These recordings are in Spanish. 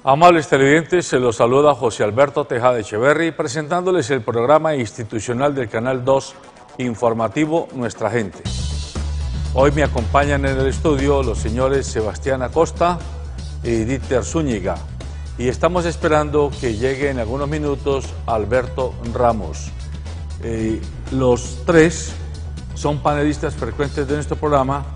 Amables televidentes, se los saluda José Alberto Tejada Echeverry presentándoles el programa institucional del Canal 2 informativo Nuestra Gente. Hoy me acompañan en el estudio los señores Sebastián Acosta y Dieter Zúñiga y estamos esperando que llegue en algunos minutos Alberto Ramos. Los tres son panelistas frecuentes de nuestro programa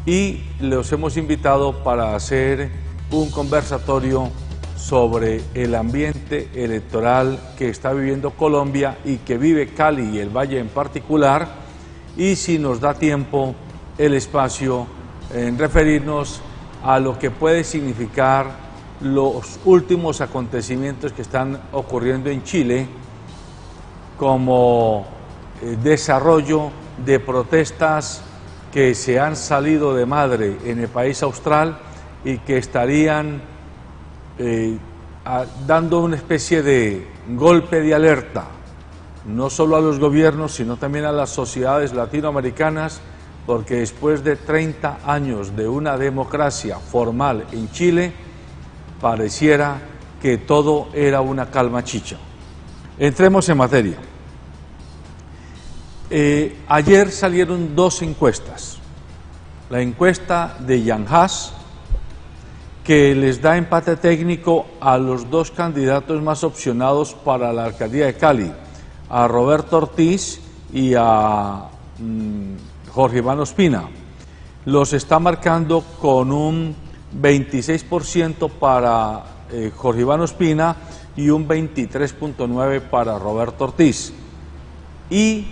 y los hemos invitado para hacer un conversatorio sobre el ambiente electoral que está viviendo Colombia y que vive Cali y el Valle en particular, y si nos da tiempo el espacio en referirnos a lo que puede significar los últimos acontecimientos que están ocurriendo en Chile como desarrollo de protestas que se han salido de madre en el país austral y que estarían dando una especie de golpe de alerta, no solo a los gobiernos, sino también a las sociedades latinoamericanas, porque después de 30 años de una democracia formal en Chile, pareciera que todo era una calma chicha. Entremos en materia. Ayer salieron dos encuestas. La encuesta de Jan Haas, que les da empate técnico a los dos candidatos más opcionados para la alcaldía de Cali, a Roberto Ortiz y a Jorge Iván Ospina. Los está marcando con un 26% para Jorge Iván Ospina y un 23.9% para Roberto Ortiz. Y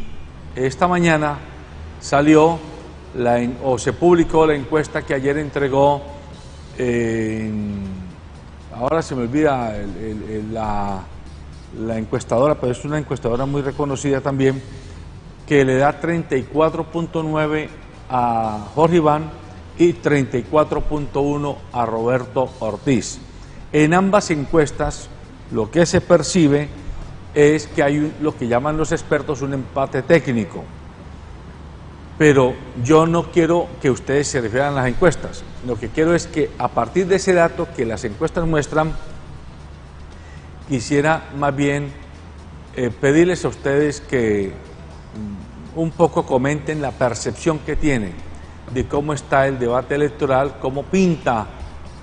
esta mañana salió se publicó la encuesta que ayer entregó, ahora se me olvida la encuestadora, pero es una encuestadora muy reconocida también, que le da 34.9 a Jorge Iván y 34.1 a Roberto Ortiz. En ambas encuestas lo que se percibe es que hay lo que llaman los expertos un empate técnico. Pero yo no quiero que ustedes se refieran a las encuestas. Lo que quiero es que a partir de ese dato que las encuestas muestran, quisiera más bien pedirles a ustedes que un poco comenten la percepción que tienen de cómo está el debate electoral, cómo pinta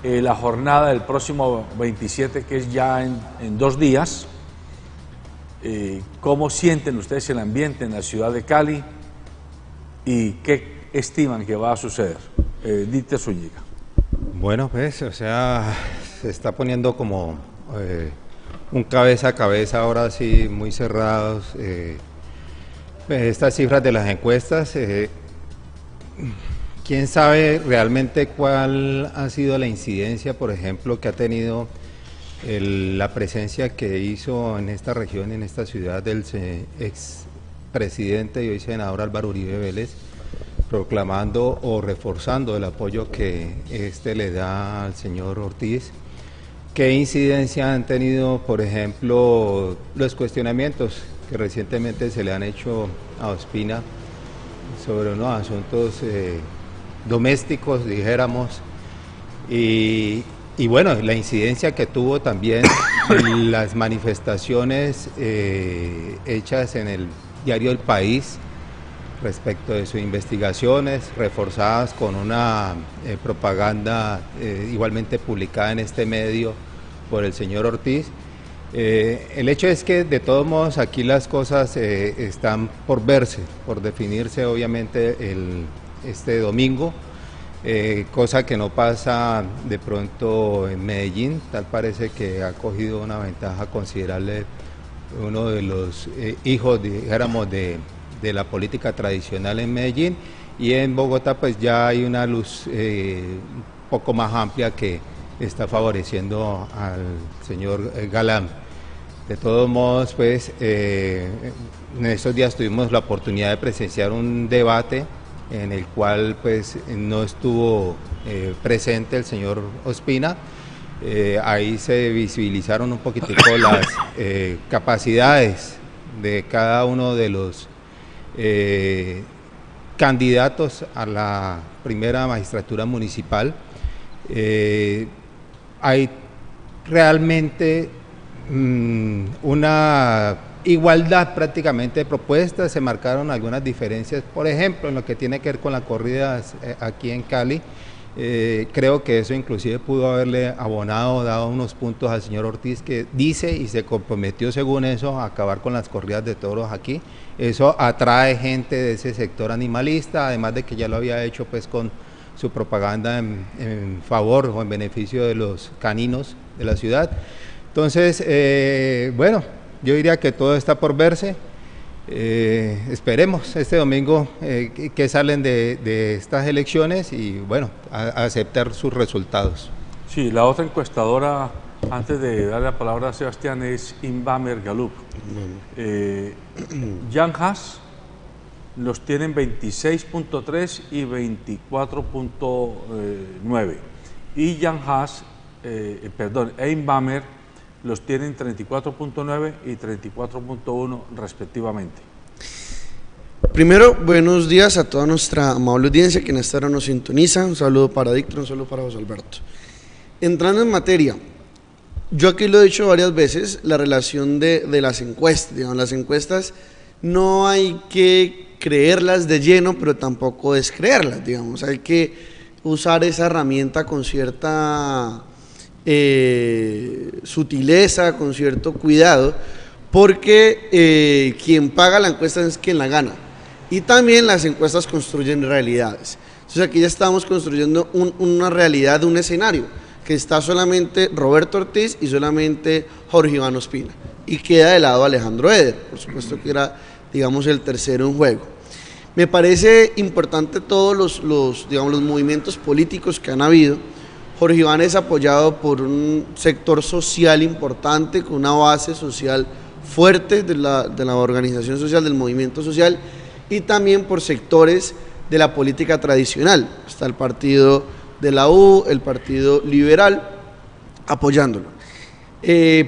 la jornada del próximo 27, que es ya en 2 días, cómo sienten ustedes el ambiente en la ciudad de Cali y qué estiman que va a suceder. Dieter Zúñiga. Bueno, pues, o sea, se está poniendo como un cabeza a cabeza ahora sí, muy cerrados. Estas cifras de las encuestas, quién sabe realmente cuál ha sido la incidencia, por ejemplo, que ha tenido la presencia que hizo en esta región, en esta ciudad, del expresidente y hoy senador Álvaro Uribe Vélez, proclamando o reforzando el apoyo que le da al señor Ortiz. ¿Qué incidencia han tenido, por ejemplo, los cuestionamientos que recientemente se le han hecho a Ospina sobre unos asuntos domésticos, dijéramos, y bueno, la incidencia que tuvo también las manifestaciones hechas en el diario El País respecto de sus investigaciones, reforzadas con una propaganda igualmente publicada en este medio por el señor Ortiz. El hecho es que de todos modos aquí las cosas están por verse, por definirse obviamente este domingo, cosa que no pasa de pronto en Medellín. Tal parece que ha cogido una ventaja considerable uno de los hijos, dijéramos, de la política tradicional en Medellín, y en Bogotá pues ya hay una luz un poco más amplia que está favoreciendo al señor Galán. De todos modos, pues en estos días tuvimos la oportunidad de presenciar un debate en el cual pues no estuvo presente el señor Ospina. Ahí se visibilizaron un poquitico las capacidades de cada uno de los candidatos a la primera magistratura municipal. Hay realmente una igualdad prácticamente de propuestas. Se marcaron algunas diferencias, por ejemplo, en lo que tiene que ver con las corridas aquí en Cali. Creo que eso inclusive pudo haberle abonado, dado unos puntos al señor Ortiz, que dice y se comprometió según eso a acabar con las corridas de toros aquí. Eso atrae gente de ese sector animalista, además de que ya lo había hecho pues con su propaganda en favor o en beneficio de los caninos de la ciudad. Entonces, bueno, yo diría que todo está por verse. Esperemos este domingo que salen de estas elecciones y bueno, a aceptar sus resultados. Sí, la otra encuestadora, antes de darle la palabra a Sebastián, es Invamer Gallup. Jan Haas los tienen 26.3 y 24.9 y Jan Haas, Invamer los tienen 34.9 y 34.1 respectivamente. Primero, buenos días a toda nuestra amable audiencia que en esta hora nos sintoniza. Un saludo para Víctor, un saludo para José Alberto. Entrando en materia, yo aquí lo he dicho varias veces, la relación de las encuestas. Digamos, las encuestas no hay que creerlas de lleno, pero tampoco descreerlas. Digamos, hay que usar esa herramienta con cierta sutileza, con cierto cuidado, porque quien paga la encuesta es quien la gana. Y también las encuestas construyen realidades. Entonces aquí ya estamos construyendo una realidad de un escenario, que está solamente Roberto Ortiz y solamente Jorge Iván Ospina. Y queda de lado Alejandro Eder, por supuesto que era, digamos, el tercero en juego. Me parece importante todos los movimientos políticos que han habido. Jorge Iván es apoyado por un sector social importante, con una base social fuerte de la organización social, del movimiento social, y también por sectores de la política tradicional. Está el partido de la U, el partido liberal, apoyándolo.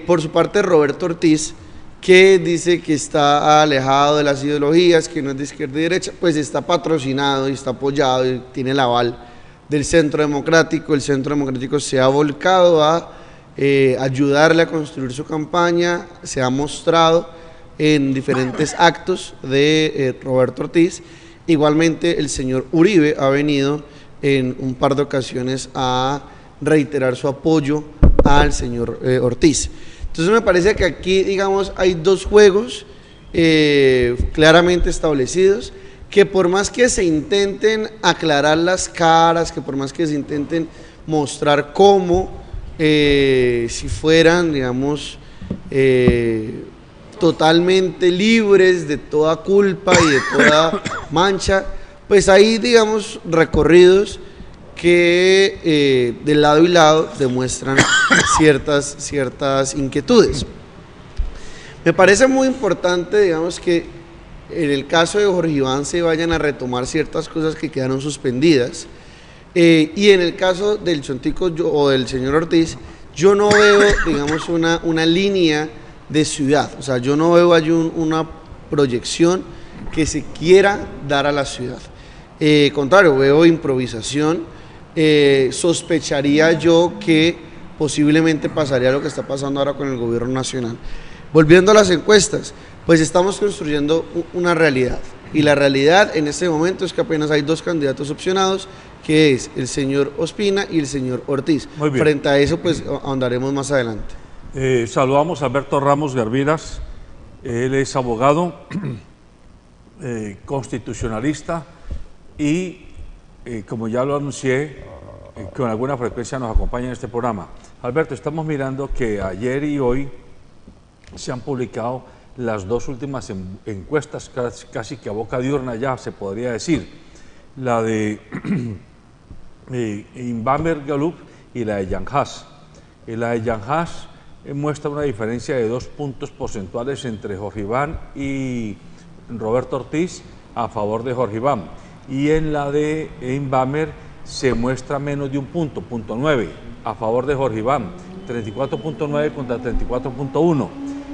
Por su parte, Roberto Ortiz, que dice que está alejado de las ideologías, que no es de izquierda y derecha, pues está patrocinado y está apoyado y tiene el aval del Centro Democrático. El Centro Democrático se ha volcado a ayudarle a construir su campaña, se ha mostrado en diferentes actos de Roberto Ortiz. Igualmente el señor Uribe ha venido en un par de ocasiones a reiterar su apoyo al señor Ortiz. Entonces me parece que aquí, digamos, hay dos juegos claramente establecidos, que por más que se intenten aclarar las caras, que por más que se intenten mostrar cómo, si fueran, digamos, totalmente libres de toda culpa y de toda mancha, pues hay, digamos, recorridos que de lado y lado demuestran ciertas inquietudes. Me parece muy importante, digamos, que en el caso de Jorge Iván se vayan a retomar ciertas cosas que quedaron suspendidas, y en el caso del Chontico o del señor Ortiz, yo no veo, digamos, una línea de ciudad. O sea, yo no veo allí una proyección que se quiera dar a la ciudad. Contrario, veo improvisación. Sospecharía yo que posiblemente pasaría lo que está pasando ahora con el gobierno nacional. Volviendo a las encuestas, pues estamos construyendo una realidad, y la realidad en este momento es que apenas hay dos candidatos opcionados, que es el señor Ospina y el señor Ortiz. Muy bien. Frente a eso, pues ahondaremos más adelante. Saludamos a Alberto Ramos Garviras. Él es abogado, constitucionalista y, como ya lo anuncié, con alguna frecuencia nos acompaña en este programa. Alberto, estamos mirando que ayer y hoy se han publicado las dos últimas encuestas, casi que a boca diurna ya se podría decir, la de Invamer Gallup y la de Jan Haas. La de Jan Haas muestra una diferencia de 2 puntos porcentuales entre Jorge Iván y Roberto Ortiz a favor de Jorge Iván, y en la de Invamer se muestra menos de un punto, 0.9 a favor de Jorge Iván, 34.9 contra 34.1.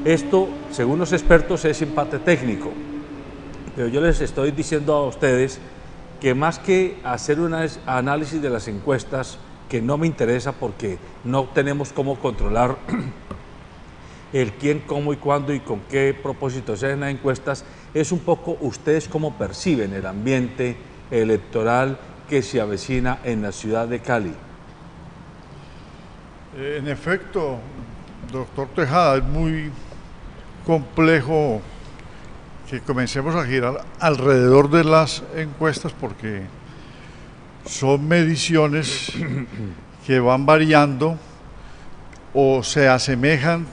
Esto, según los expertos, es empate técnico, pero yo les estoy diciendo a ustedes que más que hacer un análisis de las encuestas, que no me interesa porque no tenemos cómo controlar el quién, cómo y cuándo y con qué propósito se hacen las encuestas, es un poco ustedes cómo perciben el ambiente electoral que se avecina en la ciudad de Cali. En efecto, doctor Tejada, es muy complejo que comencemos a girar alrededor de las encuestas porque son mediciones que van variando o se asemejan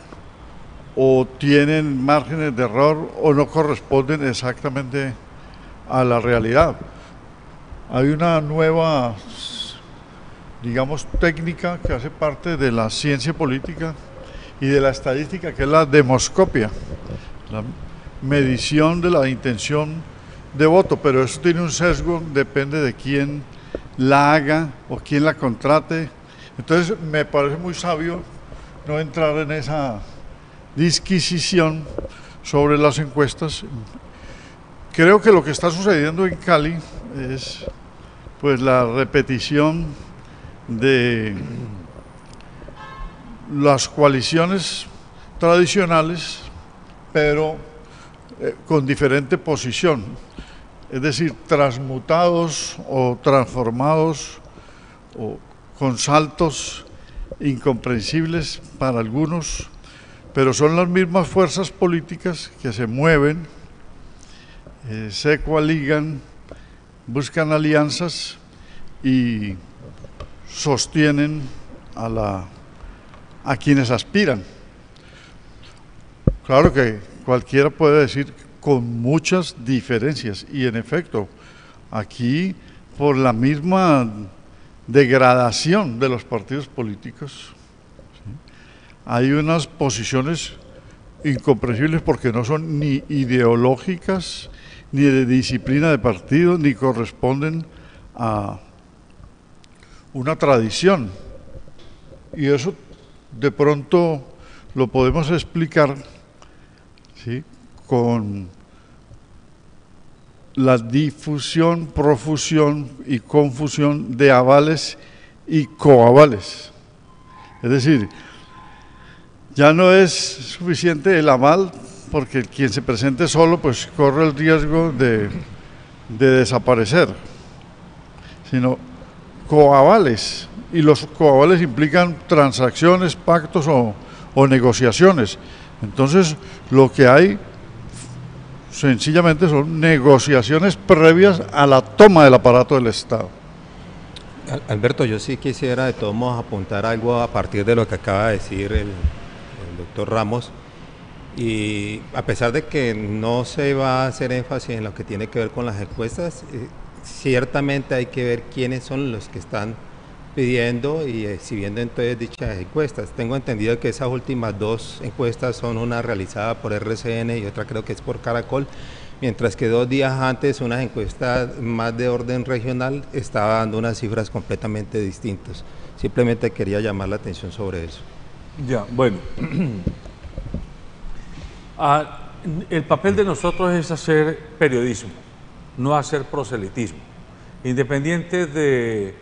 o tienen márgenes de error o no corresponden exactamente a la realidad. Hay una nueva, digamos, técnica que hace parte de la ciencia política y de la estadística, que es la demoscopia, la medición de la intención de voto, pero eso tiene un sesgo, depende de quién la haga o quién la contrate. Entonces me parece muy sabio no entrar en esa disquisición sobre las encuestas. Creo que lo que está sucediendo en Cali es pues la repetición de las coaliciones tradicionales, pero con diferente posición, es decir, transmutados o transformados o con saltos incomprensibles para algunos, pero son las mismas fuerzas políticas que se mueven, se coaligan, buscan alianzas y sostienen a quienes aspiran. Claro que cualquiera puede decir con muchas diferencias y en efecto, aquí por la misma degradación de los partidos políticos, hay unas posiciones incomprensibles porque no son ni ideológicas, ni de disciplina de partido, ni corresponden a una tradición. Y eso de pronto lo podemos explicar, ¿sí?, con la difusión, profusión y confusión de avales y coavales. Es decir, ya no es suficiente el aval, porque quien se presente solo pues corre el riesgo de desaparecer, sino coavales, y los coavales implican transacciones, pactos o negociaciones. Entonces lo que hay sencillamente son negociaciones previas a la toma del aparato del Estado. Alberto, yo sí quisiera de todos modos apuntar algo a partir de lo que acaba de decir el doctor Ramos, y a pesar de que no se va a hacer énfasis en lo que tiene que ver con las encuestas, ciertamente hay que ver quiénes son los que están pidiendo y exhibiendo entonces dichas encuestas. Tengo entendido que esas últimas dos encuestas son una realizada por RCN y otra creo que es por Caracol, mientras que 2 días antes unas encuestas más de orden regional estaba dando unas cifras completamente distintas. Simplemente quería llamar la atención sobre eso. Ya, bueno. El papel de nosotros es hacer periodismo, no hacer proselitismo. Independiente de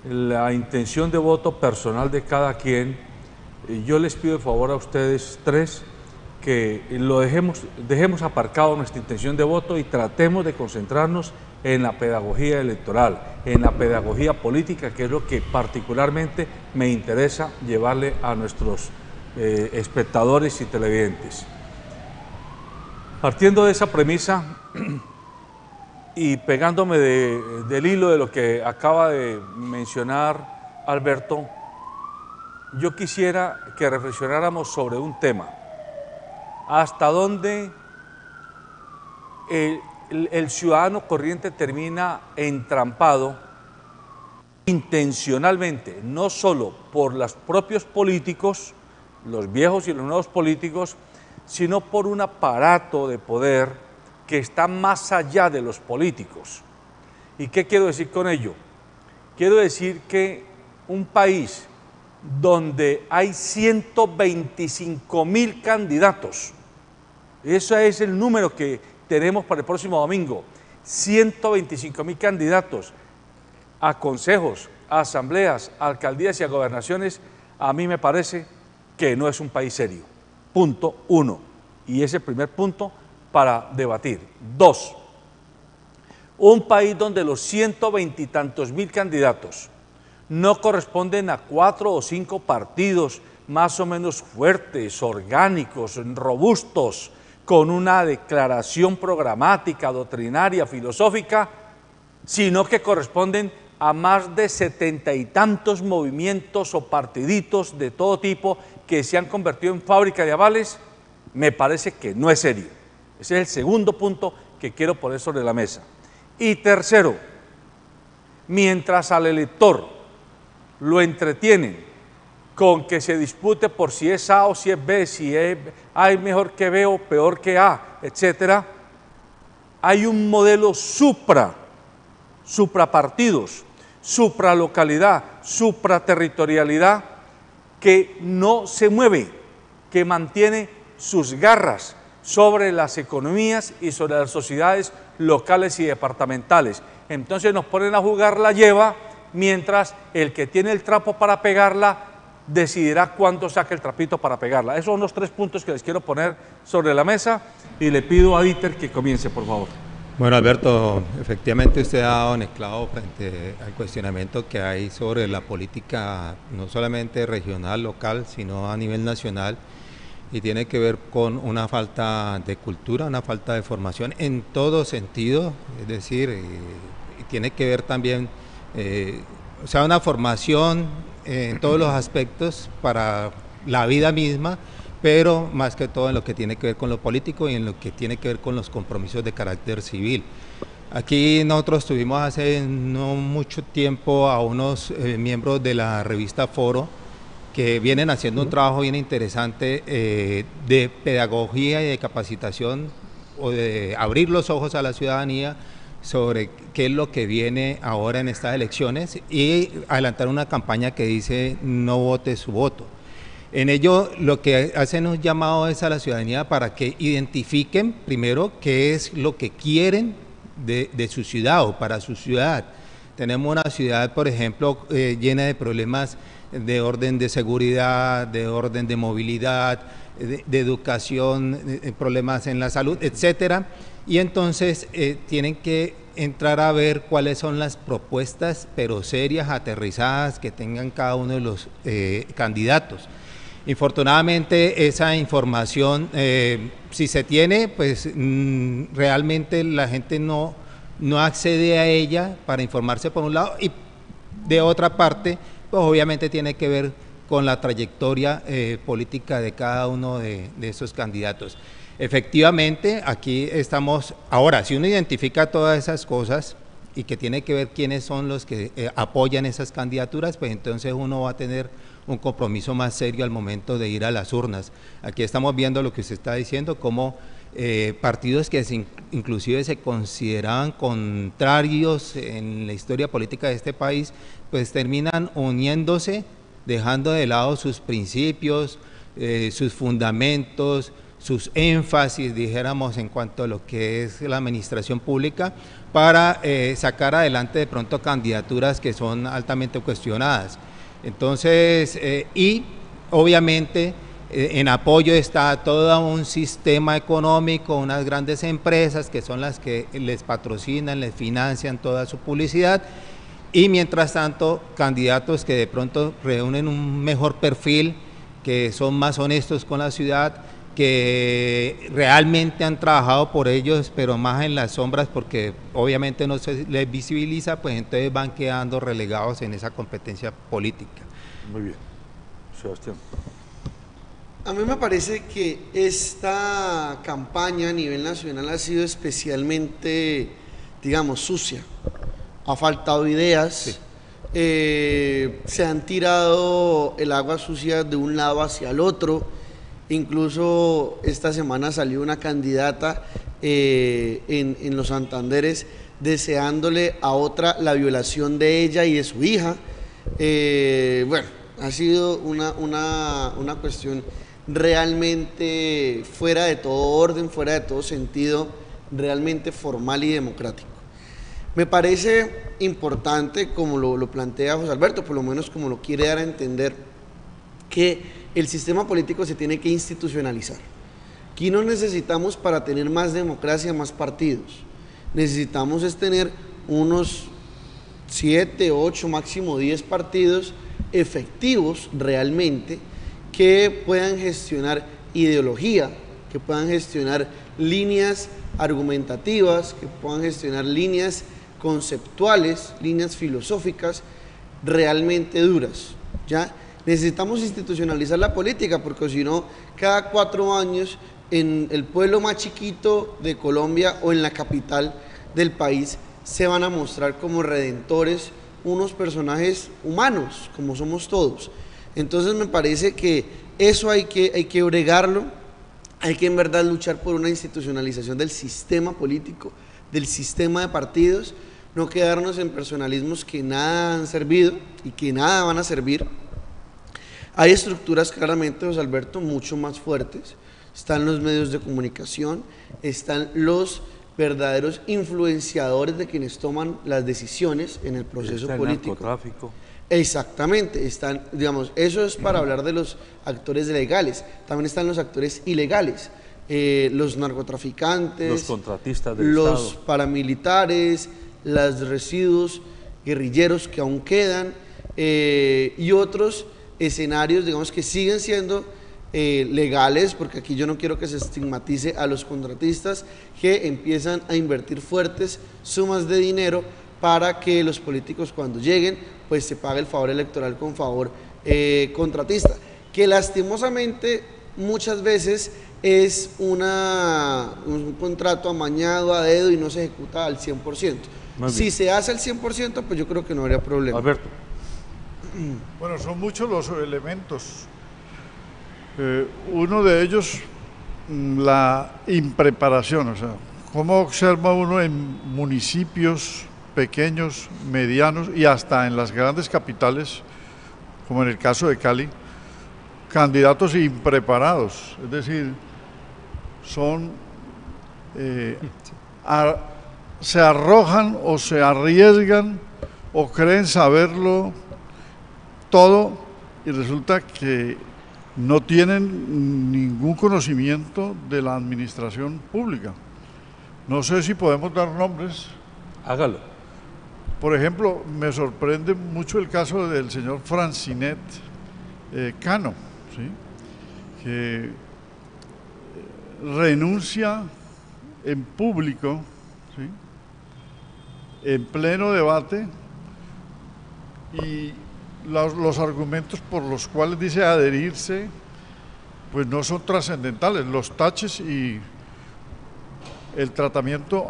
la intención de voto personal de cada quien, yo les pido de favor a ustedes tres que lo dejemos aparcado nuestra intención de voto y tratemos de concentrarnos en la pedagogía electoral, en la pedagogía política, que es lo que particularmente me interesa llevarle a nuestros espectadores y televidentes. Partiendo de esa premisa y pegándome del hilo de lo que acaba de mencionar Alberto, yo quisiera que reflexionáramos sobre un tema. ¿Hasta dónde el ciudadano corriente termina entrampado intencionalmente, no solo por los propios políticos, los viejos y los nuevos políticos, sino por un aparato de poder que está más allá de los políticos? ¿Y qué quiero decir con ello? Quiero decir que un país donde hay 125.000 candidatos, ese es el número que tenemos para el próximo domingo, 125.000 candidatos a consejos, asambleas, alcaldías y a gobernaciones, a mí me parece que no es un país serio. Punto 1. Y ese es el primer punto para debatir. 2. Un país donde los 120 y tantos mil candidatos no corresponden a 4 o 5 partidos más o menos fuertes, orgánicos, robustos, con una declaración programática, doctrinaria, filosófica, sino que corresponden a más de 70 y tantos movimientos o partiditos de todo tipo que se han convertido en fábrica de avales, me parece que no es serio. Ese es el segundo punto que quiero poner sobre la mesa. Y tercero, mientras al elector lo entretienen con que se dispute por si es A o si es B, si es A es mejor que B o peor que A, etcétera, hay un modelo suprapartidos, supralocalidad, supraterritorialidad que no se mueve, que mantiene sus garras sobre las economías y sobre las sociedades locales y departamentales. Entonces nos ponen a jugar la lleva, mientras el que tiene el trapo para pegarla decidirá cuándo saca el trapito para pegarla. Esos son los 3 puntos que les quiero poner sobre la mesa y le pido a Dieter que comience, por favor. Bueno, Alberto, efectivamente usted ha dado en el clavo frente al cuestionamiento que hay sobre la política, no solamente regional, local, sino a nivel nacional, y tiene que ver con una falta de cultura, una falta de formación en todo sentido, es decir, y tiene que ver también, o sea, una formación en todos los aspectos para la vida misma, pero más que todo en lo que tiene que ver con lo político y en lo que tiene que ver con los compromisos de carácter civil. Aquí nosotros tuvimos hace no mucho tiempo a unos miembros de la revista Foro que vienen haciendo un trabajo bien interesante de pedagogía y de capacitación o de abrir los ojos a la ciudadanía sobre qué es lo que viene ahora en estas elecciones y adelantar una campaña que dice no vote su voto. En ello lo que hacen un llamado es a la ciudadanía para que identifiquen primero qué es lo que quieren de su ciudad o para su ciudad. Tenemos una ciudad, por ejemplo, llena de problemas de orden de seguridad, de orden de movilidad, de educación, problemas en la salud, etcétera. Y entonces tienen que entrar a ver cuáles son las propuestas, pero serias, aterrizadas, que tengan cada uno de los candidatos. Infortunadamente esa información, si se tiene, pues realmente la gente no accede a ella para informarse por un lado, y de otra parte, pues obviamente tiene que ver con la trayectoria política de cada uno de esos candidatos. Efectivamente, aquí estamos, ahora, si uno identifica todas esas cosas y que tiene que ver quiénes son los que apoyan esas candidaturas, pues entonces uno va a tener un compromiso más serio al momento de ir a las urnas. Aquí estamos viendo lo que usted está diciendo, cómo partidos que inclusive se consideraban contrarios en la historia política de este país, pues terminan uniéndose, dejando de lado sus principios, sus fundamentos, sus énfasis, dijéramos, en cuanto a lo que es la administración pública, para sacar adelante de pronto candidaturas que son altamente cuestionadas. Entonces, y obviamente en apoyo está todo un sistema económico, unas grandes empresas que son las que les patrocinan, les financian toda su publicidad, y mientras tanto candidatos que de pronto reúnen un mejor perfil, que son más honestos con la ciudad, que realmente han trabajado por ellos, pero más en las sombras, porque obviamente no se les visibiliza, pues entonces van quedando relegados en esa competencia política. Muy bien. Sebastián. A mí me parece que esta campaña a nivel nacional ha sido especialmente, digamos, sucia. Ha faltado ideas, sí. Se han tirado el agua sucia de un lado hacia el otro. Incluso esta semana salió una candidata en los Santanderes deseándole a otra la violación de ella y de su hija. Bueno, ha sido una cuestión realmente fuera de todo orden, fuera de todo sentido, realmente formal y democrático. Me parece importante, como lo plantea José Alberto, por lo menos como lo quiere dar a entender, que el sistema político se tiene que institucionalizar. Aquí no necesitamos, para tener más democracia, más partidos. Necesitamos es tener unos 7, 8, máximo 10 partidos efectivos realmente, que puedan gestionar ideología, que puedan gestionar líneas argumentativas, que puedan gestionar líneas conceptuales, líneas filosóficas realmente duras, ¿ya? Necesitamos institucionalizar la política, porque si no, cada 4 años en el pueblo más chiquito de Colombia o en la capital del país se van a mostrar como redentores unos personajes humanos, como somos todos. Entonces me parece que eso hay que bregarlo, hay que en verdad luchar por una institucionalización del sistema político, del sistema de partidos, no quedarnos en personalismos que nada han servido y que nada van a servir. Hay estructuras claramente, José Alberto, mucho más fuertes. Están los medios de comunicación, están los verdaderos influenciadores de quienes toman las decisiones en el proceso político. El narcotráfico. Exactamente, están, digamos, eso es para hablar de los actores legales. También están los actores ilegales, los narcotraficantes, los contratistas del los Estado, paramilitares, los residuos guerrilleros que aún quedan, y otros escenarios, digamos, que siguen siendo legales, porque aquí yo no quiero que se estigmatice a los contratistas que empiezan a invertir fuertes sumas de dinero para que los políticos, cuando lleguen, pues se pague el favor electoral con favor contratista, que lastimosamente muchas veces es un contrato amañado a dedo y no se ejecuta al 100%. Si se hace al 100%, pues yo creo que no habría problema. Alberto. Bueno, son muchos los elementos. Uno de ellos, la impreparación, o sea, cómo observa uno en municipios pequeños, medianos y hasta en las grandes capitales, como en el caso de Cali, candidatos impreparados, es decir, son se arrojan o se arriesgan o creen saberlo todo y resulta que no tienen ningún conocimiento de la administración pública. No sé si podemos dar nombres. Hágalo. Por ejemplo, me sorprende mucho el caso del señor Francinet Cano, ¿sí? Que renuncia en público, ¿sí? En pleno debate, y los argumentos por los cuales dice adherirse pues no son trascendentales, los taches y el tratamiento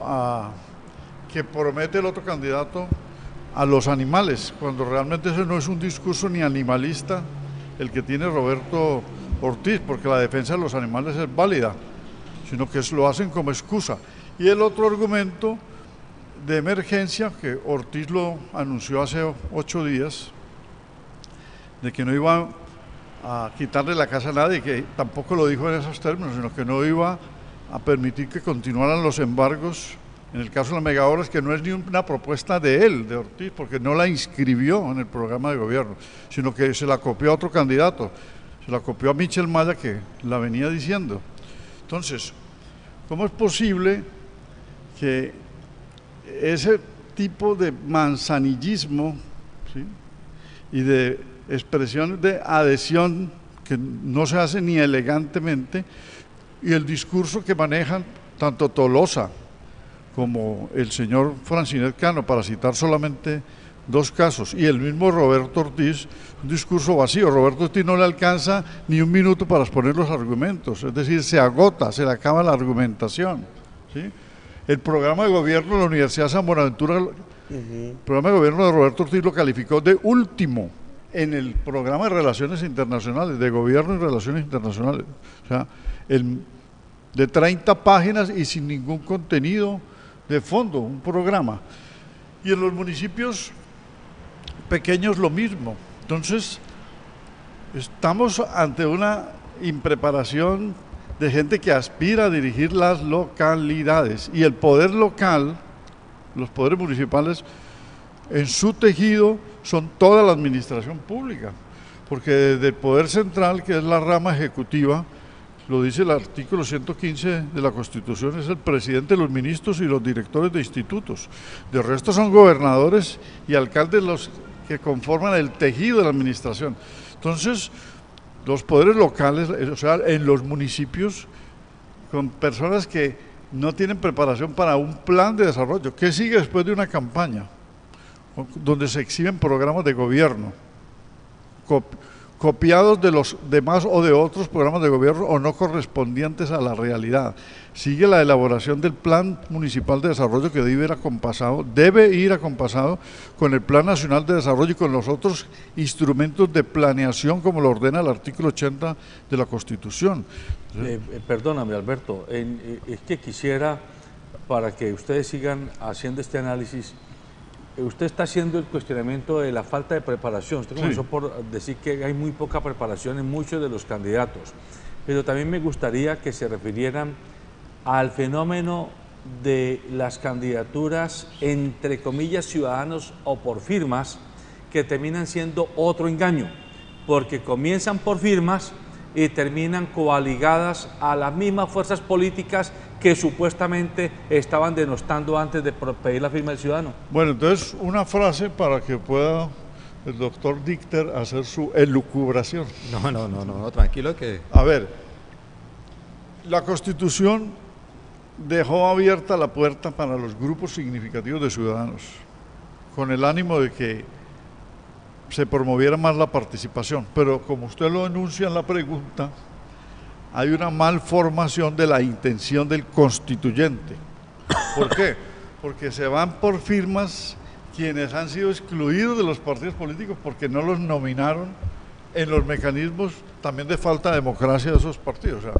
que promete el otro candidato a los animales, cuando realmente ese no es un discurso ni animalista el que tiene Roberto Ortiz, porque la defensa de los animales es válida, sino que lo hacen como excusa. Y el otro argumento de emergencia, que Ortiz lo anunció hace 8 días, de que no iba a quitarle la casa a nadie, que tampoco lo dijo en esos términos, sino que no iba a permitir que continuaran los embargos en el caso de las megahoras, que no es ni una propuesta de él, de Ortiz, porque no la inscribió en el programa de gobierno, sino que se la copió a otro candidato, se la copió a Michel Maya, que la venía diciendo. Entonces, ¿cómo es posible que ese tipo de manzanillismo, ¿sí? Y de expresiones de adhesión que no se hace ni elegantemente, y el discurso que manejan tanto Tolosa como el señor Francinet Cano, para citar solamente 2 casos, y el mismo Roberto Ortiz, un discurso vacío? Roberto Ortiz no le alcanza ni 1 minuto para exponer los argumentos, es decir, se agota, se le acaba la argumentación, ¿sí? El programa de gobierno de la Universidad de San Buenaventura, el programa de gobierno de Roberto Ortiz lo calificó de último en el programa de Relaciones Internacionales, de Gobierno y Relaciones Internacionales, o sea, de 30 páginas y sin ningún contenido de fondo, un programa. Y en los municipios pequeños lo mismo. Entonces, estamos ante una impreparación de gente que aspira a dirigir las localidades, y el poder local los poderes municipales en su tejido son toda la administración pública, porque desde el poder central, que es la rama ejecutiva, lo dice el artículo 115 de la Constitución, es el presidente, los ministros y los directores de institutos. De resto son gobernadores y alcaldes los que conforman el tejido de la administración. Entonces, los poderes locales, o sea, en los municipios, con personas que no tienen preparación para un plan de desarrollo. ¿Qué sigue después de una campaña? Donde se exhiben programas de gobierno, copiados de los demás o de otros programas de gobierno o no correspondientes a la realidad. Sigue la elaboración del Plan Municipal de Desarrollo, que debe ir acompasado con el Plan Nacional de Desarrollo y con los otros instrumentos de planeación, como lo ordena el artículo 80 de la Constitución. Perdóname, Alberto, es que quisiera, para que ustedes sigan haciendo este análisis, usted está haciendo el cuestionamiento de la falta de preparación. Usted comenzó por decir que hay muy poca preparación en muchos de los candidatos, pero también me gustaría que se refirieran al fenómeno de las candidaturas, entre comillas, ciudadanos o por firmas, que terminan siendo otro engaño, porque comienzan por firmas y terminan coaligadas a las mismas fuerzas políticas que supuestamente estaban denostando antes de pedir la firma del ciudadano. Bueno, entonces una frase para que pueda el doctor Dichter hacer su elucubración. No, tranquilo que... A ver, la Constitución dejó abierta la puerta para los grupos significativos de ciudadanos, con el ánimo de que se promoviera más la participación, pero como usted lo enuncia en la pregunta, hay una malformación de la intención del constituyente. ¿Por qué? Porque se van por firmas quienes han sido excluidos de los partidos políticos porque no los nominaron en los mecanismos también de falta de democracia de esos partidos. O sea,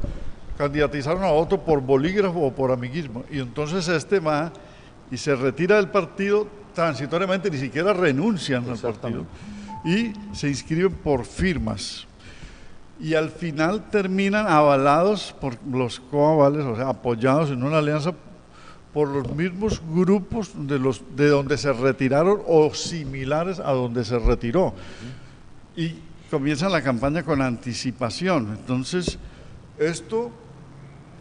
candidatizaron a otro por bolígrafo o por amiguismo, y entonces este va y se retira del partido transitoriamente, ni siquiera renuncian al partido, y se inscriben por firmas. Y al final terminan avalados por los coavales, o sea, apoyados en una alianza por los mismos grupos de donde se retiraron o similares a donde se retiró. Y comienzan la campaña con anticipación. Entonces, esto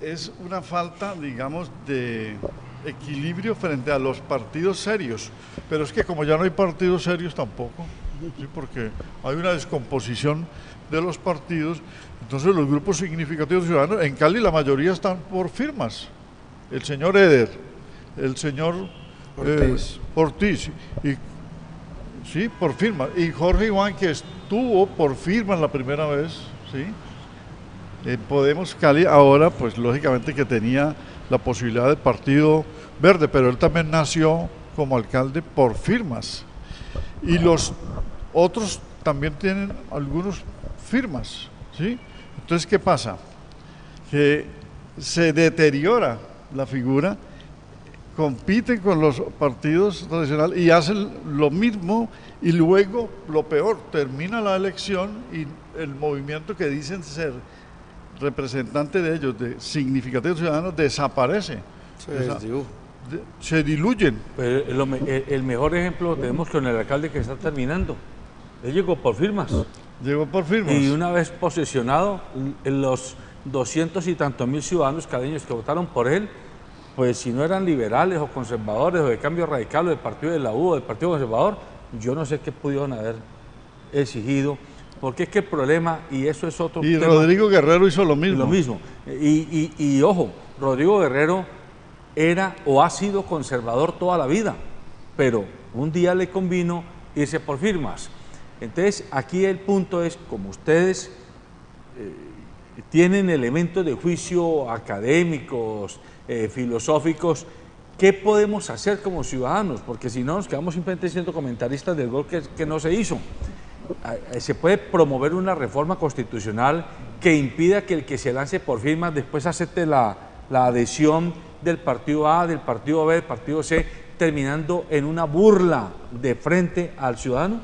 es una falta, digamos, de equilibrio frente a los partidos serios. Pero es que como ya no hay partidos serios tampoco, ¿sí? Porque hay una descomposición de los partidos, entonces los grupos significativos ciudadanos, en Cali la mayoría están por firmas. El señor Eder, el señor Ortiz, sí, por firma, y Jorge Iván, que estuvo por firma la primera vez, ¿sí? Podemos Cali ahora, pues lógicamente que tenía la posibilidad del Partido Verde, pero él también nació como alcalde por firmas, y los otros también tienen algunos firmas, ¿sí? Entonces, ¿qué pasa? Que se deteriora la figura, compiten con los partidos tradicionales y hacen lo mismo, y luego, lo peor, termina la elección y el movimiento que dicen ser representante de ellos, de significativos ciudadanos, desaparece. Se diluyen. Pero el mejor ejemplo lo tenemos con el alcalde que está terminando. Él llegó por firmas. Llegó por firmas. Y una vez posesionado, los 200 y tantos mil ciudadanos caleños que votaron por él, pues si no eran liberales o conservadores o de Cambio Radical o del partido de la U o del Partido Conservador, yo no sé qué pudieron haber exigido, porque es que el problema, y eso es otro y tema. Rodrigo Guerrero hizo lo mismo. Lo mismo. Y ojo, Rodrigo Guerrero era o ha sido conservador toda la vida, pero un día le convino irse por firmas. Entonces, aquí el punto es, como ustedes tienen elementos de juicio académicos, filosóficos, ¿qué podemos hacer como ciudadanos? Porque si no, nos quedamos simplemente siendo comentaristas del gol que no se hizo. Se puede promover una reforma constitucional que impida que el que se lance por firmas después acepte la adhesión del partido A, del partido B, del partido C, terminando en una burla de frente al ciudadano.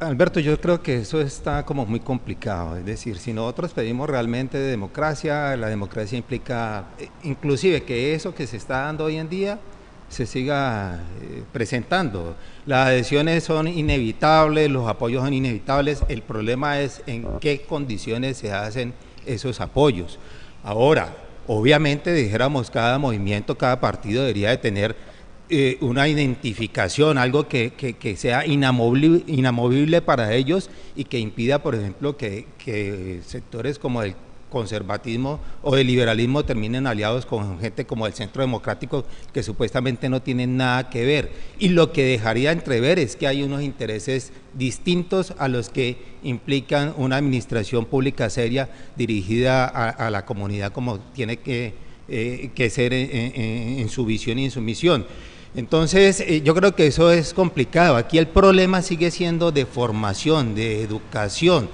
Alberto, yo creo que eso está como muy complicado, es decir, si nosotros pedimos realmente democracia, la democracia implica inclusive que eso que se está dando hoy en día presentando. Las adhesiones son inevitables, los apoyos son inevitables, el problema es en qué condiciones se hacen esos apoyos. Ahora, obviamente, dijéramos, cada movimiento, cada partido debería de tener una identificación, algo que sea inamovible para ellos y que impida, por ejemplo, que sectores como el conservatismo o del liberalismo terminen aliados con gente como el Centro Democrático, que supuestamente no tienen nada que ver, y lo que dejaría entrever es que hay unos intereses distintos a los que implican una administración pública seria dirigida a la comunidad como tiene que ser en su visión y en su misión. Entonces, yo creo que eso es complicado. Aquí el problema sigue siendo de formación, de educación,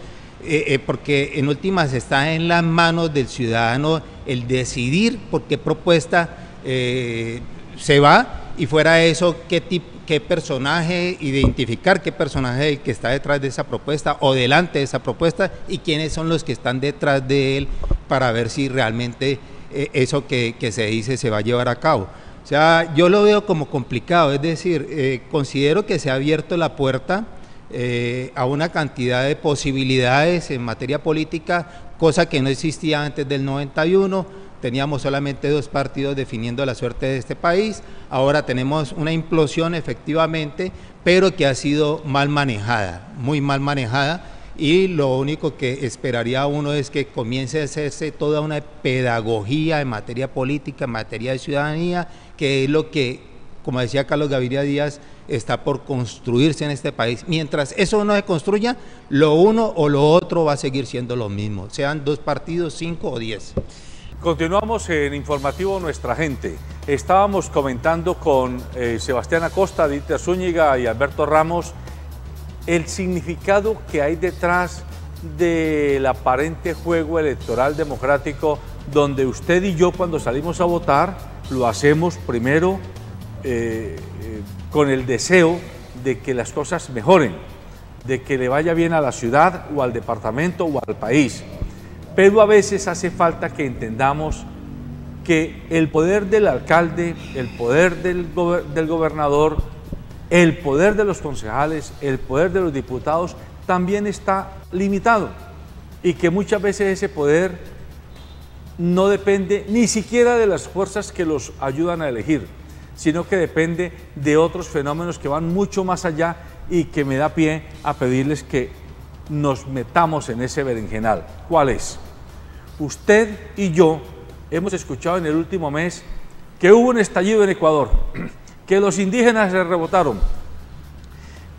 porque en últimas está en las manos del ciudadano el decidir por qué propuesta se va, y fuera eso, qué personaje, identificar qué personaje que está detrás de esa propuesta o delante de esa propuesta, y quiénes son los que están detrás de él, para ver si realmente eso que se dice se va a llevar a cabo. O sea, yo lo veo como complicado, es decir, considero que se ha abierto la puerta a una cantidad de posibilidades en materia política, cosa que no existía antes del 91, teníamos solamente 2 partidos definiendo la suerte de este país, ahora tenemos una implosión efectivamente, pero que ha sido mal manejada, muy mal manejada, y lo único que esperaría uno es que comience a hacerse toda una pedagogía en materia política, en materia de ciudadanía, que es lo que, como decía Carlos Gaviria Díaz, está por construirse en este país. Mientras eso no se construya, lo uno o lo otro va a seguir siendo lo mismo, sean 2 partidos, 5 o 10. Continuamos en Informativo Nuestra Gente. Estábamos comentando con Sebastián Acosta, Dieter Zúñiga y Alberto Ramos el significado que hay detrás del aparente juego electoral democrático, donde usted y yo, cuando salimos a votar, lo hacemos primero con el deseo de que las cosas mejoren, de que le vaya bien a la ciudad o al departamento o al país. Pero a veces hace falta que entendamos que el poder del alcalde, el poder del gobernador, el poder de los concejales, el poder de los diputados también está limitado, y que muchas veces ese poder no depende ni siquiera de las fuerzas que los ayudan a elegir, sino que depende de otros fenómenos que van mucho más allá, y que me da pie a pedirles que nos metamos en ese berenjenal. ¿Cuál es? Usted y yo hemos escuchado en el último mes que hubo un estallido en Ecuador, que los indígenas se rebotaron,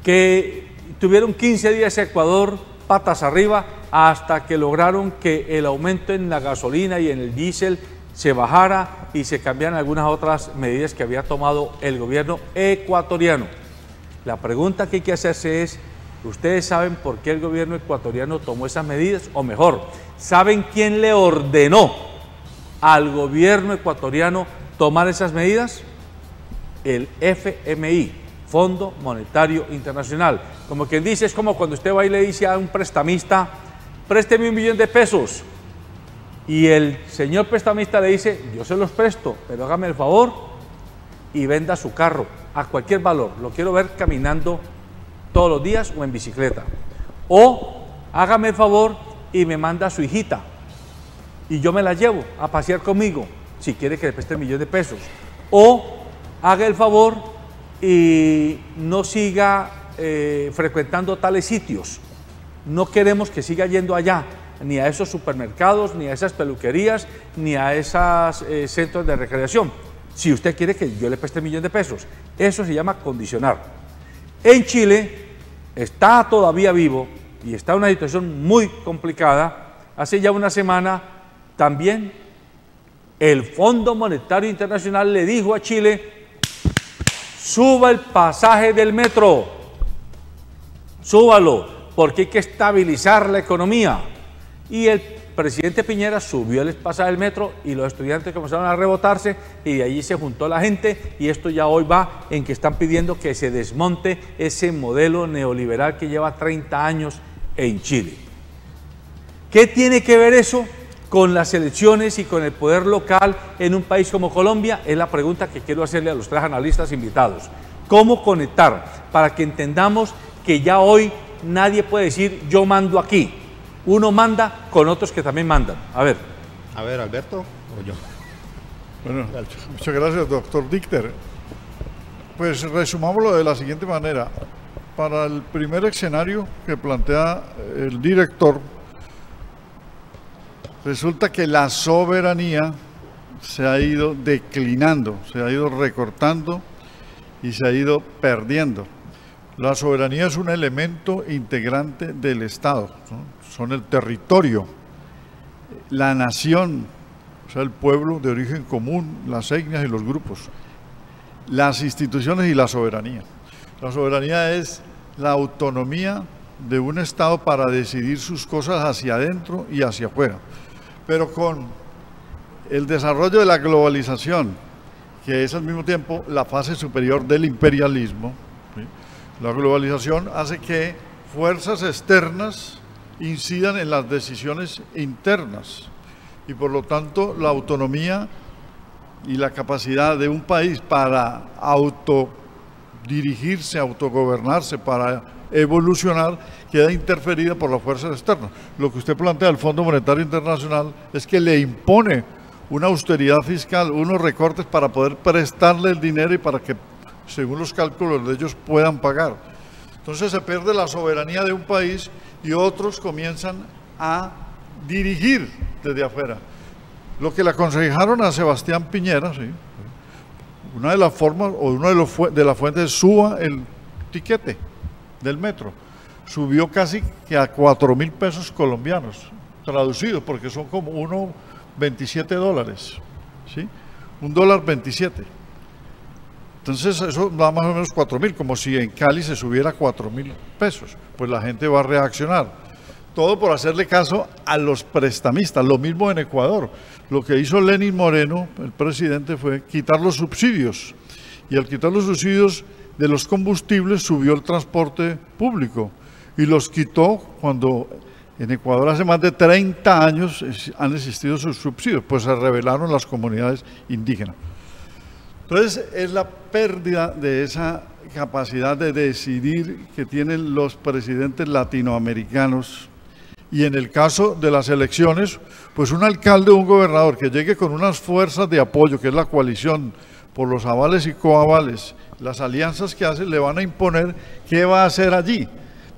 que tuvieron 15 días Ecuador patas arriba, hasta que lograron que el aumento en la gasolina y en el diésel se bajara y se cambiaran algunas otras medidas que había tomado el gobierno ecuatoriano. La pregunta que hay que hacerse es, ¿ustedes saben por qué el gobierno ecuatoriano tomó esas medidas? O mejor, ¿saben quién le ordenó al gobierno ecuatoriano tomar esas medidas? El FMI, Fondo Monetario Internacional. Como quien dice, es como cuando usted va y le dice a un prestamista, présteme $1 millón, y el señor prestamista le dice, yo se los presto, pero hágame el favor y venda su carro a cualquier valor, lo quiero ver caminando todos los días o en bicicleta, o hágame el favor y me manda a su hijita y yo me la llevo a pasear conmigo, si quiere que le preste $1 millón, o haga el favor y no siga frecuentando tales sitios, no queremos que siga yendo allá, ni a esos supermercados, ni a esas peluquerías, ni a esos centros de recreación, si usted quiere que yo le preste $1 millón. Eso se llama condicionar. En Chile está todavía vivo y está en una situación muy complicada. Hace ya una semana también el Fondo Monetario Internacional le dijo a Chile, suba el pasaje del metro, súbalo, porque hay que estabilizar la economía. Y el presidente Piñera subió el pasaje del metro y los estudiantes comenzaron a rebotarse, y de allí se juntó la gente, y esto ya hoy va en que están pidiendo que se desmonte ese modelo neoliberal que lleva 30 años en Chile. ¿Qué tiene que ver eso con las elecciones y con el poder local en un país como Colombia? Es la pregunta que quiero hacerle a los tres analistas invitados. ¿Cómo conectar para que entendamos que ya hoy nadie puede decir yo mando aquí? Uno manda con otros que también mandan. A ver, Alberto, o yo. Bueno, muchas gracias, doctor Dichter. Pues resumámoslo de la siguiente manera. Para el primer escenario que plantea el director, resulta que la soberanía se ha ido declinando, se ha ido recortando y se ha ido perdiendo. La soberanía es un elemento integrante del Estado, ¿no? Son el territorio, la nación, o sea, el pueblo de origen común, las etnias y los grupos, las instituciones y la soberanía. La soberanía es la autonomía de un Estado para decidir sus cosas hacia adentro y hacia afuera. Pero con el desarrollo de la globalización, que es al mismo tiempo la fase superior del imperialismo, ¿sí? La globalización hace que fuerzas externas incidan en las decisiones internas y por lo tanto la autonomía y la capacidad de un país para autodirigirse, autogobernarse, para evolucionar, queda interferida por las fuerzas externas. Lo que usted plantea al Fondo Monetario Internacional es que le impone una austeridad fiscal, unos recortes para poder prestarle el dinero y para que, según los cálculos de ellos, puedan pagar. Entonces se pierde la soberanía de un país y otros comienzan a dirigir desde afuera. Lo que le aconsejaron a Sebastián Piñera, ¿sí? Una de las formas o una de las fuentes, suba el tiquete del metro. Subió casi que a 4.000 pesos colombianos, traducidos, porque son como $27, ¿sí? $1.27. Entonces eso da más o menos 4.000, como si en Cali se subiera 4.000 pesos. Pues la gente va a reaccionar. Todo por hacerle caso a los prestamistas. Lo mismo en Ecuador. Lo que hizo Lenín Moreno, el presidente, fue quitar los subsidios. Y al quitar los subsidios de los combustibles subió el transporte público. Y los quitó cuando en Ecuador hace más de 30 años han existido sus subsidios. Pues se rebelaron las comunidades indígenas. Entonces es la pérdida de esa capacidad de decidir que tienen los presidentes latinoamericanos. Y en el caso de las elecciones, pues un alcalde o un gobernador que llegue con unas fuerzas de apoyo, que es la coalición por los avales y coavales, las alianzas que hace, le van a imponer qué va a hacer allí.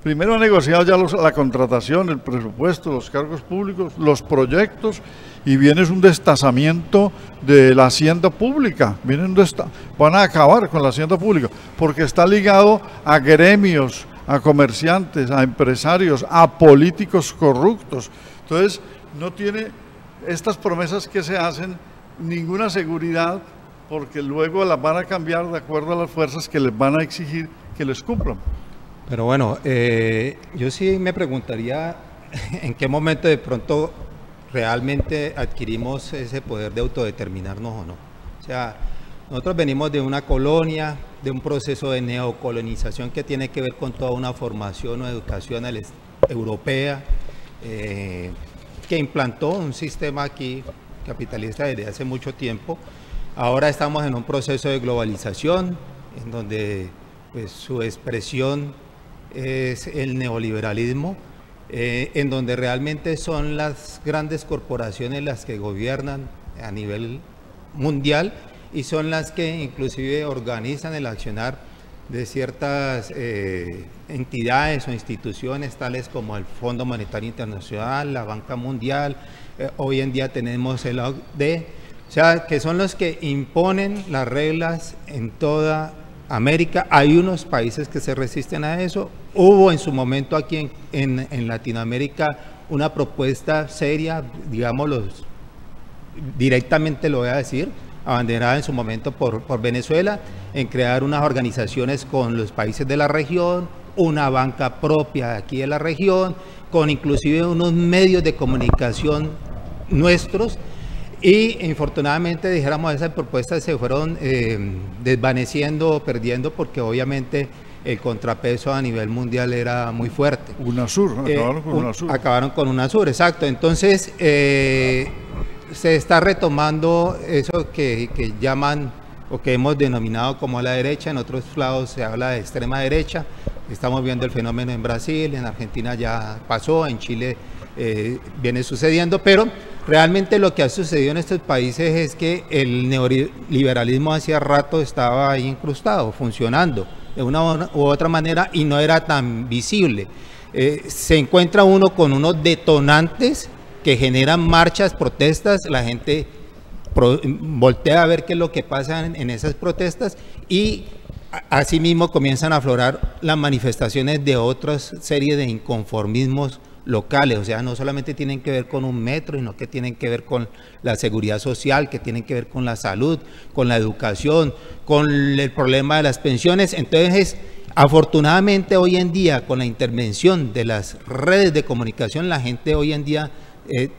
Primero ha negociado ya la contratación, el presupuesto, los cargos públicos, los proyectos, y viene un destazamiento de la hacienda pública. Van a acabar con la hacienda pública, porque está ligado a gremios, a comerciantes, a empresarios, a políticos corruptos. Entonces, no tiene estas promesas que se hacen ninguna seguridad, porque luego las van a cambiar de acuerdo a las fuerzas que les van a exigir que les cumplan. Pero bueno, yo sí me preguntaría en qué momento de pronto realmente adquirimos ese poder de autodeterminarnos o no. O sea, nosotros venimos de una colonia, de un proceso de neocolonización que tiene que ver con toda una formación o educación europea, que implantó un sistema aquí capitalista desde hace mucho tiempo. Ahora estamos en un proceso de globalización, en donde pues, su expresión es el neoliberalismo, en donde realmente son las grandes corporaciones las que gobiernan a nivel mundial y son las que inclusive organizan el accionar de ciertas entidades o instituciones tales como el Fondo Monetario Internacional, la Banca Mundial, hoy en día tenemos el OCDE, o sea, que son los que imponen las reglas en toda América. Hay unos países que se resisten a eso. Hubo en su momento aquí en Latinoamérica una propuesta seria, digámoslo, directamente lo voy a decir, abanderada en su momento por Venezuela, en crear unas organizaciones con los países de la región, una banca propia aquí de la región, con inclusive unos medios de comunicación nuestros. Y infortunadamente, dijéramos, esas propuestas se fueron desvaneciendo o perdiendo porque obviamente el contrapeso a nivel mundial era muy fuerte. UNASUR, acabaron con UNASUR. Acabaron con UNASUR, exacto. Entonces, se está retomando eso que llaman o que hemos denominado como la derecha. En otros lados se habla de extrema derecha. Estamos viendo el fenómeno en Brasil, en Argentina ya pasó, en Chile viene sucediendo, pero realmente lo que ha sucedido en estos países es que el neoliberalismo hacía rato estaba ahí incrustado, funcionando de una u otra manera y no era tan visible. Se encuentra uno con unos detonantes que generan marchas, protestas, la gente voltea a ver qué es lo que pasa en esas protestas y asimismo comienzan a aflorar las manifestaciones de otras series de inconformismos locales, o sea, no solamente tienen que ver con un metro, sino que tienen que ver con la seguridad social, que tienen que ver con la salud, con la educación, con el problema de las pensiones. Entonces, afortunadamente hoy en día, con la intervención de las redes de comunicación, la gente hoy en día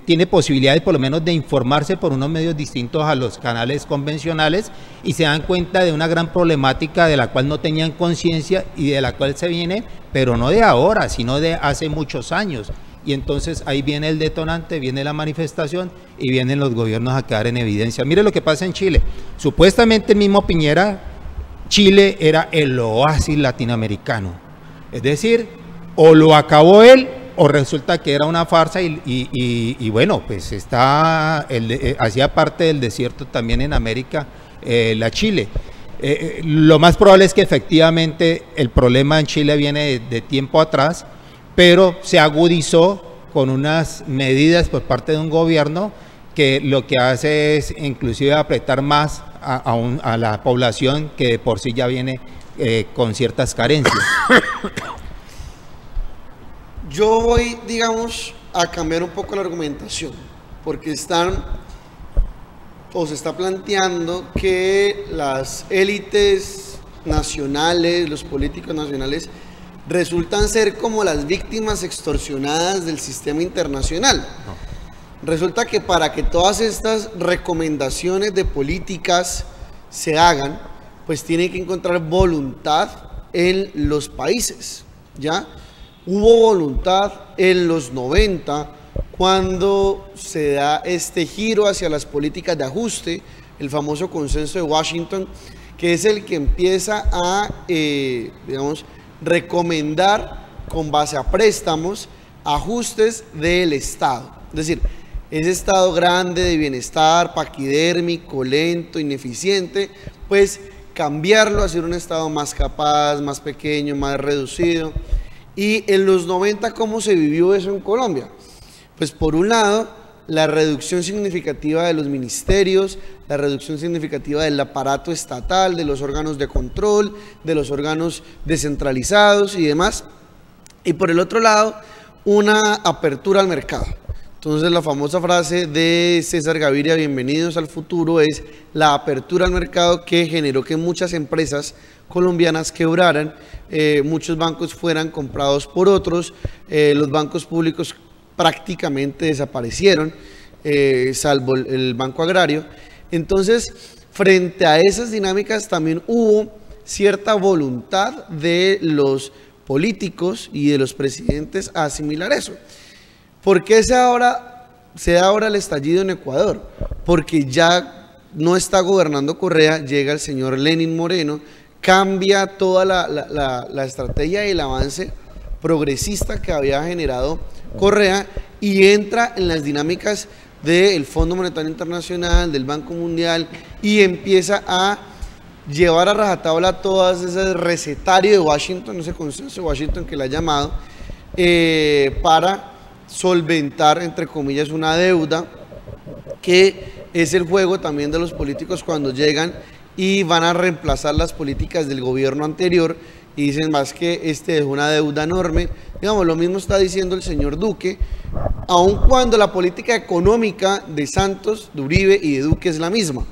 tiene posibilidades por lo menos de informarse por unos medios distintos a los canales convencionales y se dan cuenta de una gran problemática de la cual no tenían conciencia y de la cual se viene, pero no de ahora, sino de hace muchos años. Y entonces ahí viene el detonante, viene la manifestación y vienen los gobiernos a quedar en evidencia. Mire lo que pasa en Chile. Supuestamente el mismo Piñera, Chile era el oasis latinoamericano. Es decir, o lo acabó él o resulta que era una farsa y bueno, pues hacía parte del desierto también en América, la Chile. Lo más probable es que efectivamente el problema en Chile viene de tiempo atrás, pero se agudizó con unas medidas por parte de un gobierno que lo que hace es inclusive apretar más a la población que de por sí ya viene con ciertas carencias. Yo voy, digamos, a cambiar un poco la argumentación, porque se está planteando que las élites nacionales, los políticos nacionales, resultan ser como las víctimas extorsionadas del sistema internacional. Resulta que para que todas estas recomendaciones de políticas se hagan, pues tienen que encontrar voluntad en los países, ¿ya? Hubo voluntad en los 90 cuando se da este giro hacia las políticas de ajuste, el famoso consenso de Washington, que es el que empieza a, digamos, recomendar con base a préstamos ajustes del Estado. Es decir, ese Estado grande de bienestar, paquidérmico, lento, ineficiente, pues cambiarlo, hacer un Estado más capaz, más pequeño, más reducido. Y en los 90, ¿cómo se vivió eso en Colombia? Pues por un lado, la reducción significativa de los ministerios, la reducción significativa del aparato estatal, de los órganos de control, de los órganos descentralizados y demás. Y por el otro lado, una apertura al mercado. Entonces la famosa frase de César Gaviria, bienvenidos al futuro, es la apertura al mercado que generó que muchas empresas colombianas quebraran, muchos bancos fueran comprados por otros, los bancos públicos prácticamente desaparecieron, salvo el Banco Agrario. Entonces, frente a esas dinámicas también hubo cierta voluntad de los políticos y de los presidentes a asimilar eso. ¿Por qué se da ahora el estallido en Ecuador? Porque ya no está gobernando Correa, llega el señor Lenín Moreno, cambia toda la estrategia y el avance progresista que había generado Correa y entra en las dinámicas del Fondo Monetario Internacional, del Banco Mundial y empieza a llevar a rajatabla todas esas recetarios de Washington, ese consenso de Washington que le ha llamado, para solventar, entre comillas, una deuda que es el juego también de los políticos cuando llegan y van a reemplazar las políticas del gobierno anterior y dicen más que es una deuda enorme. Digamos, lo mismo está diciendo el señor Duque, aun cuando la política económica de Santos, de Uribe y de Duque es la misma.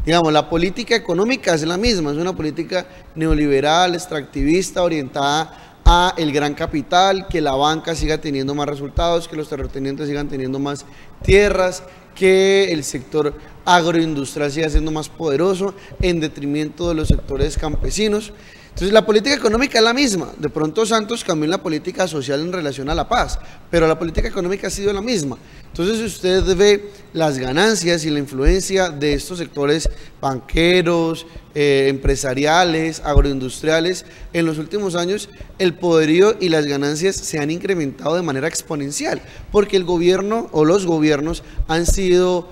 Digamos, la política económica es la misma, es una política neoliberal, extractivista, orientada a el gran capital, que la banca siga teniendo más resultados, que los terratenientes sigan teniendo más tierras, que el sector agroindustrial siga siendo más poderoso en detrimento de los sectores campesinos. Entonces la política económica es la misma. De pronto Santos cambió en la política social en relación a la paz, pero la política económica ha sido la misma. Entonces si usted ve las ganancias y la influencia de estos sectores banqueros, empresariales, agroindustriales, en los últimos años el poderío y las ganancias se han incrementado de manera exponencial, porque el gobierno o los gobiernos han sido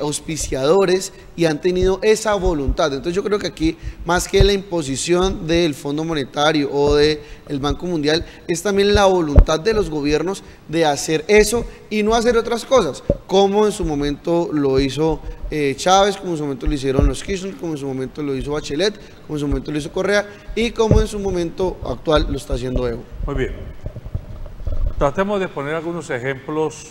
auspiciadores y han tenido esa voluntad. Entonces yo creo que aquí, más que la imposición del Fondo Monetario o del Banco Mundial, es también la voluntad de los gobiernos de hacer eso y no hacer otras cosas, como en su momento lo hizo Chávez, como en su momento lo hicieron los Kirchner, como en su momento lo hizo Bachelet, como en su momento lo hizo Correa y como en su momento actual lo está haciendo Evo. Muy bien. Tratemos de poner algunos ejemplos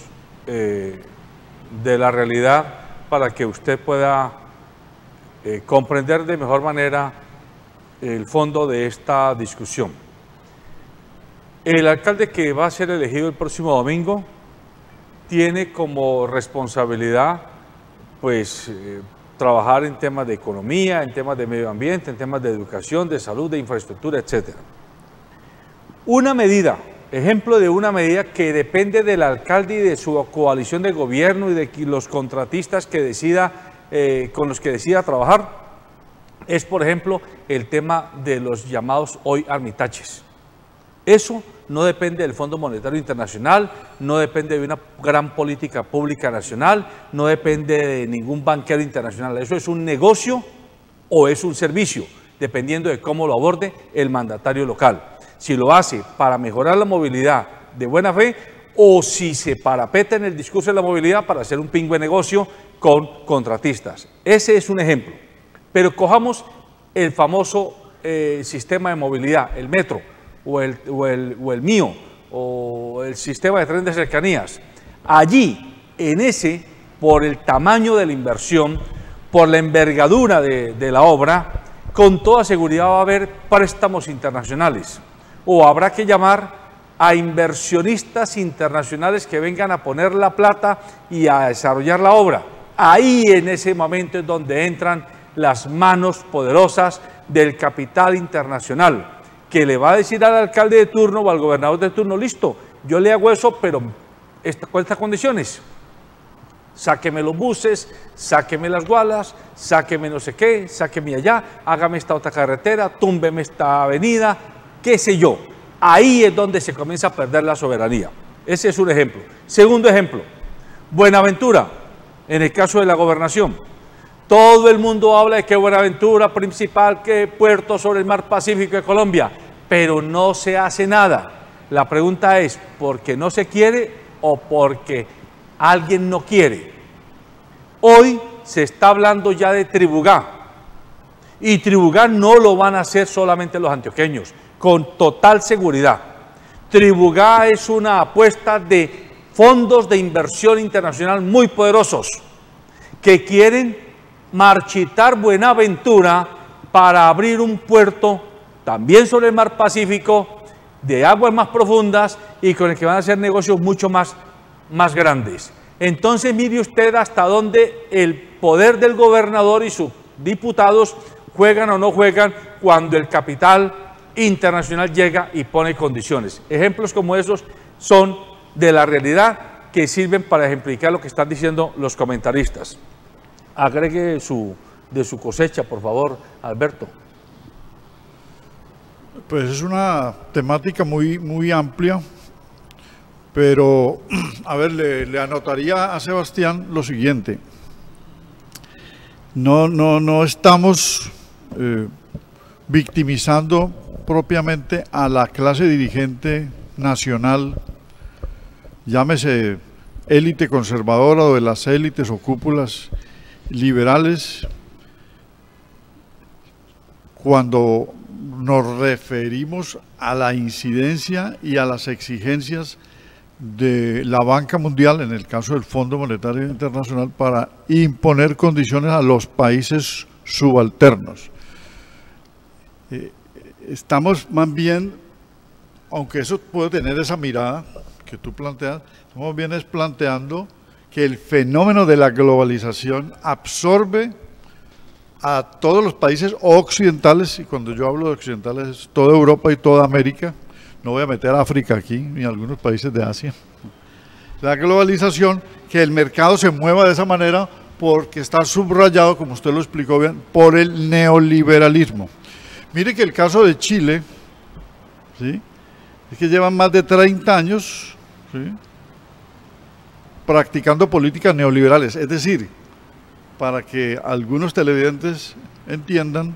de la realidad para que usted pueda comprender de mejor manera el fondo de esta discusión. El alcalde que va a ser elegido el próximo domingo tiene como responsabilidad pues trabajar en temas de economía, en temas de medio ambiente, en temas de educación, de salud, de infraestructura, etc. Una medida, ejemplo de una medida que depende del alcalde y de su coalición de gobierno y de los contratistas que decida, con los que decida trabajar, es por ejemplo el tema de los llamados hoy armitaches. Eso no depende del Fondo Monetario Internacional, no depende de una gran política pública nacional, no depende de ningún banquero internacional. Eso es un negocio o es un servicio, dependiendo de cómo lo aborde el mandatario local. Si lo hace para mejorar la movilidad de buena fe o si se parapeta en el discurso de la movilidad para hacer un pingüe negocio con contratistas. Ese es un ejemplo. Pero cojamos el famoso sistema de movilidad, el metro, o el mío, o el sistema de tren de cercanías. Allí, en ese, por el tamaño de la inversión, por la envergadura de la obra, con toda seguridad va a haber préstamos internacionales, o habrá que llamar a inversionistas internacionales que vengan a poner la plata y a desarrollar la obra. Ahí, en ese momento, es donde entran las manos poderosas del capital internacional, que le va a decir al alcalde de turno o al gobernador de turno: listo, yo le hago eso, pero con estas condiciones. Sáqueme los buses, sáqueme las gualas, sáqueme no sé qué, sáqueme allá, hágame esta otra carretera, túmbeme esta avenida, qué sé yo. Ahí es donde se comienza a perder la soberanía. Ese es un ejemplo. Segundo ejemplo, Buenaventura, en el caso de la gobernación. Todo el mundo habla de que Buenaventura, principal que puerto sobre el mar Pacífico de Colombia, pero no se hace nada. La pregunta es, ¿por qué no se quiere o porque alguien no quiere? Hoy se está hablando ya de Tribugá, y Tribugá no lo van a hacer solamente los antioqueños, con total seguridad. Tribugá es una apuesta de fondos de inversión internacional muy poderosos que quieren marchitar Buenaventura para abrir un puerto también sobre el mar Pacífico, de aguas más profundas y con el que van a hacer negocios mucho más grandes. Entonces mire usted hasta dónde el poder del gobernador y sus diputados juegan o no juegan cuando el capital internacional llega y pone condiciones. Ejemplos como esos son de la realidad que sirven para ejemplificar lo que están diciendo los comentaristas. Agregue de su cosecha, por favor, Alberto. Pues es una temática muy amplia, pero a ver, le anotaría a Sebastián lo siguiente. No estamos victimizando propiamente a la clase dirigente nacional, llámese élite conservadora o de las élites o cúpulas liberales, cuando nos referimos a la incidencia y a las exigencias de la banca mundial, en el caso del Fondo Monetario Internacional, para imponer condiciones a los países subalternos. Estamos más bien, aunque eso puede tener esa mirada que tú planteas, estamos bien planteando que el fenómeno de la globalización absorbe a todos los países occidentales, y cuando yo hablo de occidentales es toda Europa y toda América, no voy a meter a África aquí, ni algunos países de Asia. La globalización, que el mercado se mueva de esa manera porque está subrayado, como usted lo explicó bien, por el neoliberalismo. Mire que el caso de Chile, ¿sí?, es que llevan más de 30 años, ¿sí?, practicando políticas neoliberales, es decir, para que algunos televidentes entiendan,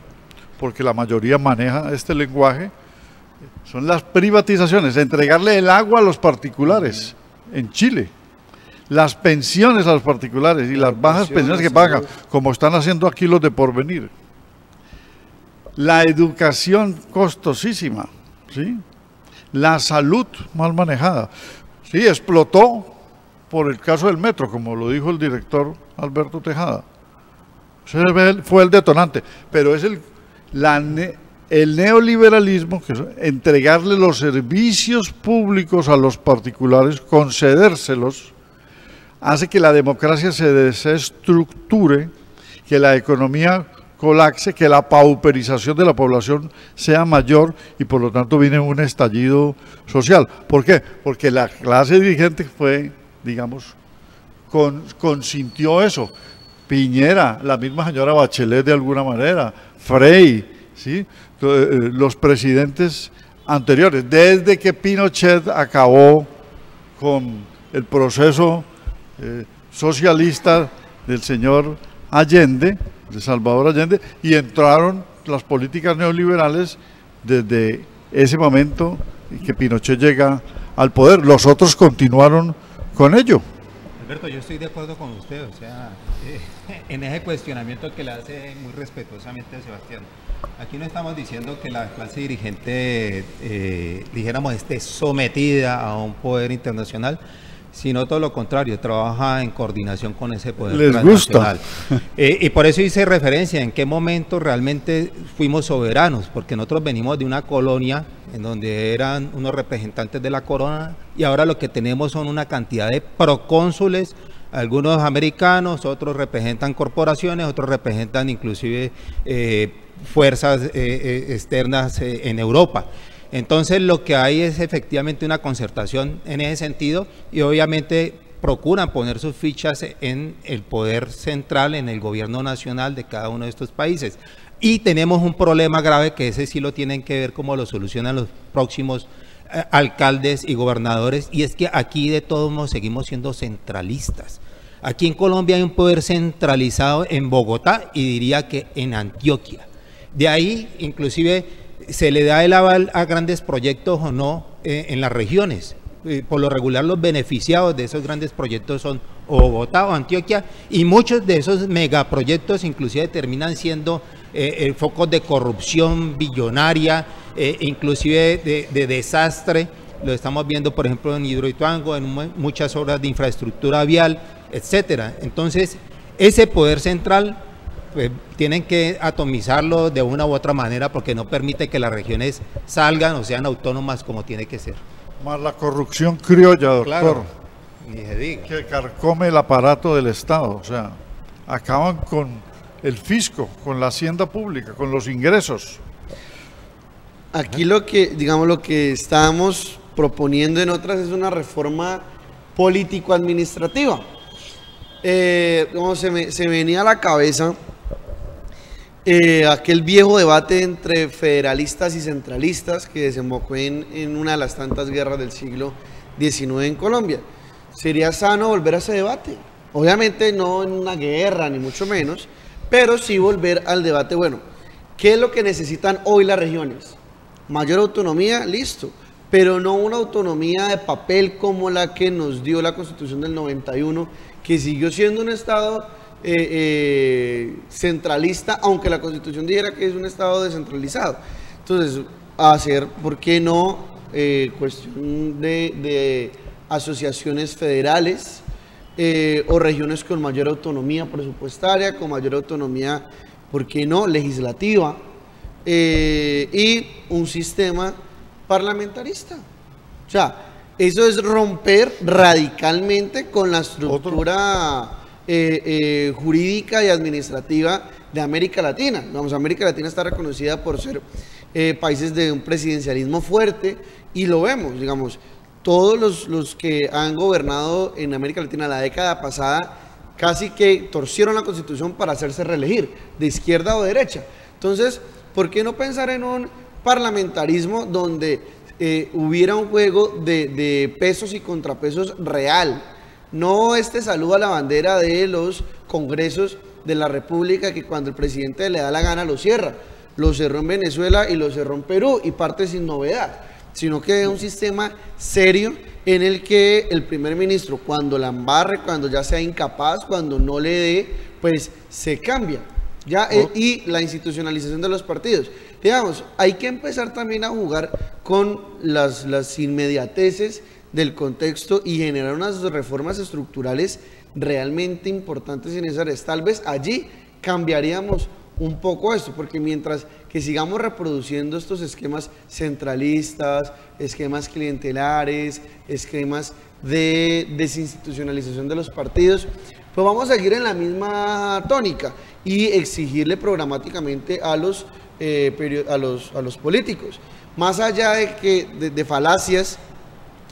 porque la mayoría maneja este lenguaje, son las privatizaciones, entregarle el agua a los particulares en Chile, las pensiones a los particulares y las bajas pensiones que pagan, como están haciendo aquí los de Porvenir. La educación costosísima, ¿sí?, la salud mal manejada. Sí, explotó por el caso del metro, como lo dijo el director Alberto Tejada. Ese fue el detonante, pero es el neoliberalismo, que es entregarle los servicios públicos a los particulares, concedérselos, hace que la democracia se desestructure, que la economía colapse, que la pauperización de la población sea mayor y por lo tanto viene un estallido social. ¿Por qué? Porque la clase dirigente fue, digamos, consintió eso. Piñera, la misma señora Bachelet de alguna manera, Frei, ¿sí?, los presidentes anteriores, desde que Pinochet acabó con el proceso socialista del señor Allende, de Salvador Allende, y entraron las políticas neoliberales desde ese momento que Pinochet llega al poder. Los otros continuaron con ello. Alberto, yo estoy de acuerdo con usted, o sea, en ese cuestionamiento que le hace muy respetuosamente a Sebastián. Aquí no estamos diciendo que la clase dirigente, dijéramos, esté sometida a un poder internacional, sino todo lo contrario, trabaja en coordinación con ese poder transnacional. Y por eso hice referencia en qué momento realmente fuimos soberanos, porque nosotros venimos de una colonia en donde eran unos representantes de la corona y ahora lo que tenemos son una cantidad de procónsules, algunos americanos, otros representan corporaciones, otros representan inclusive fuerzas externas en Europa. Entonces lo que hay es efectivamente una concertación en ese sentido y obviamente procuran poner sus fichas en el poder central, en el gobierno nacional de cada uno de estos países. Y tenemos un problema grave que ese sí lo tienen que ver cómo lo solucionan los próximos alcaldes y gobernadores, y es que aquí de todos modos seguimos siendo centralistas. Aquí en Colombia hay un poder centralizado en Bogotá y diría que en Antioquia. De ahí inclusive se le da el aval a grandes proyectos o no en las regiones. Por lo regular los beneficiados de esos grandes proyectos son o Bogotá o Antioquia, y muchos de esos megaproyectos inclusive terminan siendo focos de corrupción billonaria, inclusive de desastre. Lo estamos viendo por ejemplo en Hidroituango, en muchas obras de infraestructura vial, etcétera. Entonces ese poder central tienen que atomizarlo de una u otra manera porque no permite que las regiones salgan o sean autónomas como tiene que ser. Más la corrupción criolla, doctor, claro, ni se diga, que carcome el aparato del Estado, o sea, acaban con el fisco, con la hacienda pública, con los ingresos. Aquí lo que estábamos proponiendo en otras es una reforma político-administrativa. Se me venía a la cabeza aquel viejo debate entre federalistas y centralistas que desembocó en una de las tantas guerras del siglo XIX en Colombia. Sería sano volver a ese debate, obviamente no en una guerra ni mucho menos, pero sí volver al debate, bueno, ¿qué es lo que necesitan hoy las regiones? Mayor autonomía, listo, pero no una autonomía de papel como la que nos dio la Constitución del 91, que siguió siendo un Estado centralista, aunque la Constitución dijera que es un Estado descentralizado. Entonces, hacer, ¿por qué no? Cuestión de asociaciones federales o regiones con mayor autonomía presupuestaria, con mayor autonomía, ¿por qué no? Legislativa, y un sistema parlamentarista. O sea, Eso es romper radicalmente con la estructura jurídica y administrativa de América Latina. Vamos, América Latina está reconocida por ser países de un presidencialismo fuerte, y lo vemos, digamos, todos los que han gobernado en América Latina la década pasada casi que torcieron la Constitución para hacerse reelegir, de izquierda o derecha. Entonces, ¿por qué no pensar en un parlamentarismo donde hubiera un juego de pesos y contrapesos real? No este saludo a la bandera de los congresos de la República, que cuando el presidente le da la gana lo cierra. Lo cerró en Venezuela y lo cerró en Perú, y parte sin novedad, sino que es un sistema serio en el que el primer ministro, cuando la embarre, cuando ya sea incapaz, cuando no le dé, pues se cambia. ¿Ya? Y la institucionalización de los partidos. Digamos, hay que empezar también a jugar con las inmediateces del contexto y generar unas reformas estructurales realmente importantes y necesarias. Tal vez allí cambiaríamos un poco esto, porque mientras que sigamos reproduciendo estos esquemas centralistas, esquemas clientelares, esquemas de desinstitucionalización de los partidos, pues vamos a seguir en la misma tónica y exigirle programáticamente a los políticos, más allá de falacias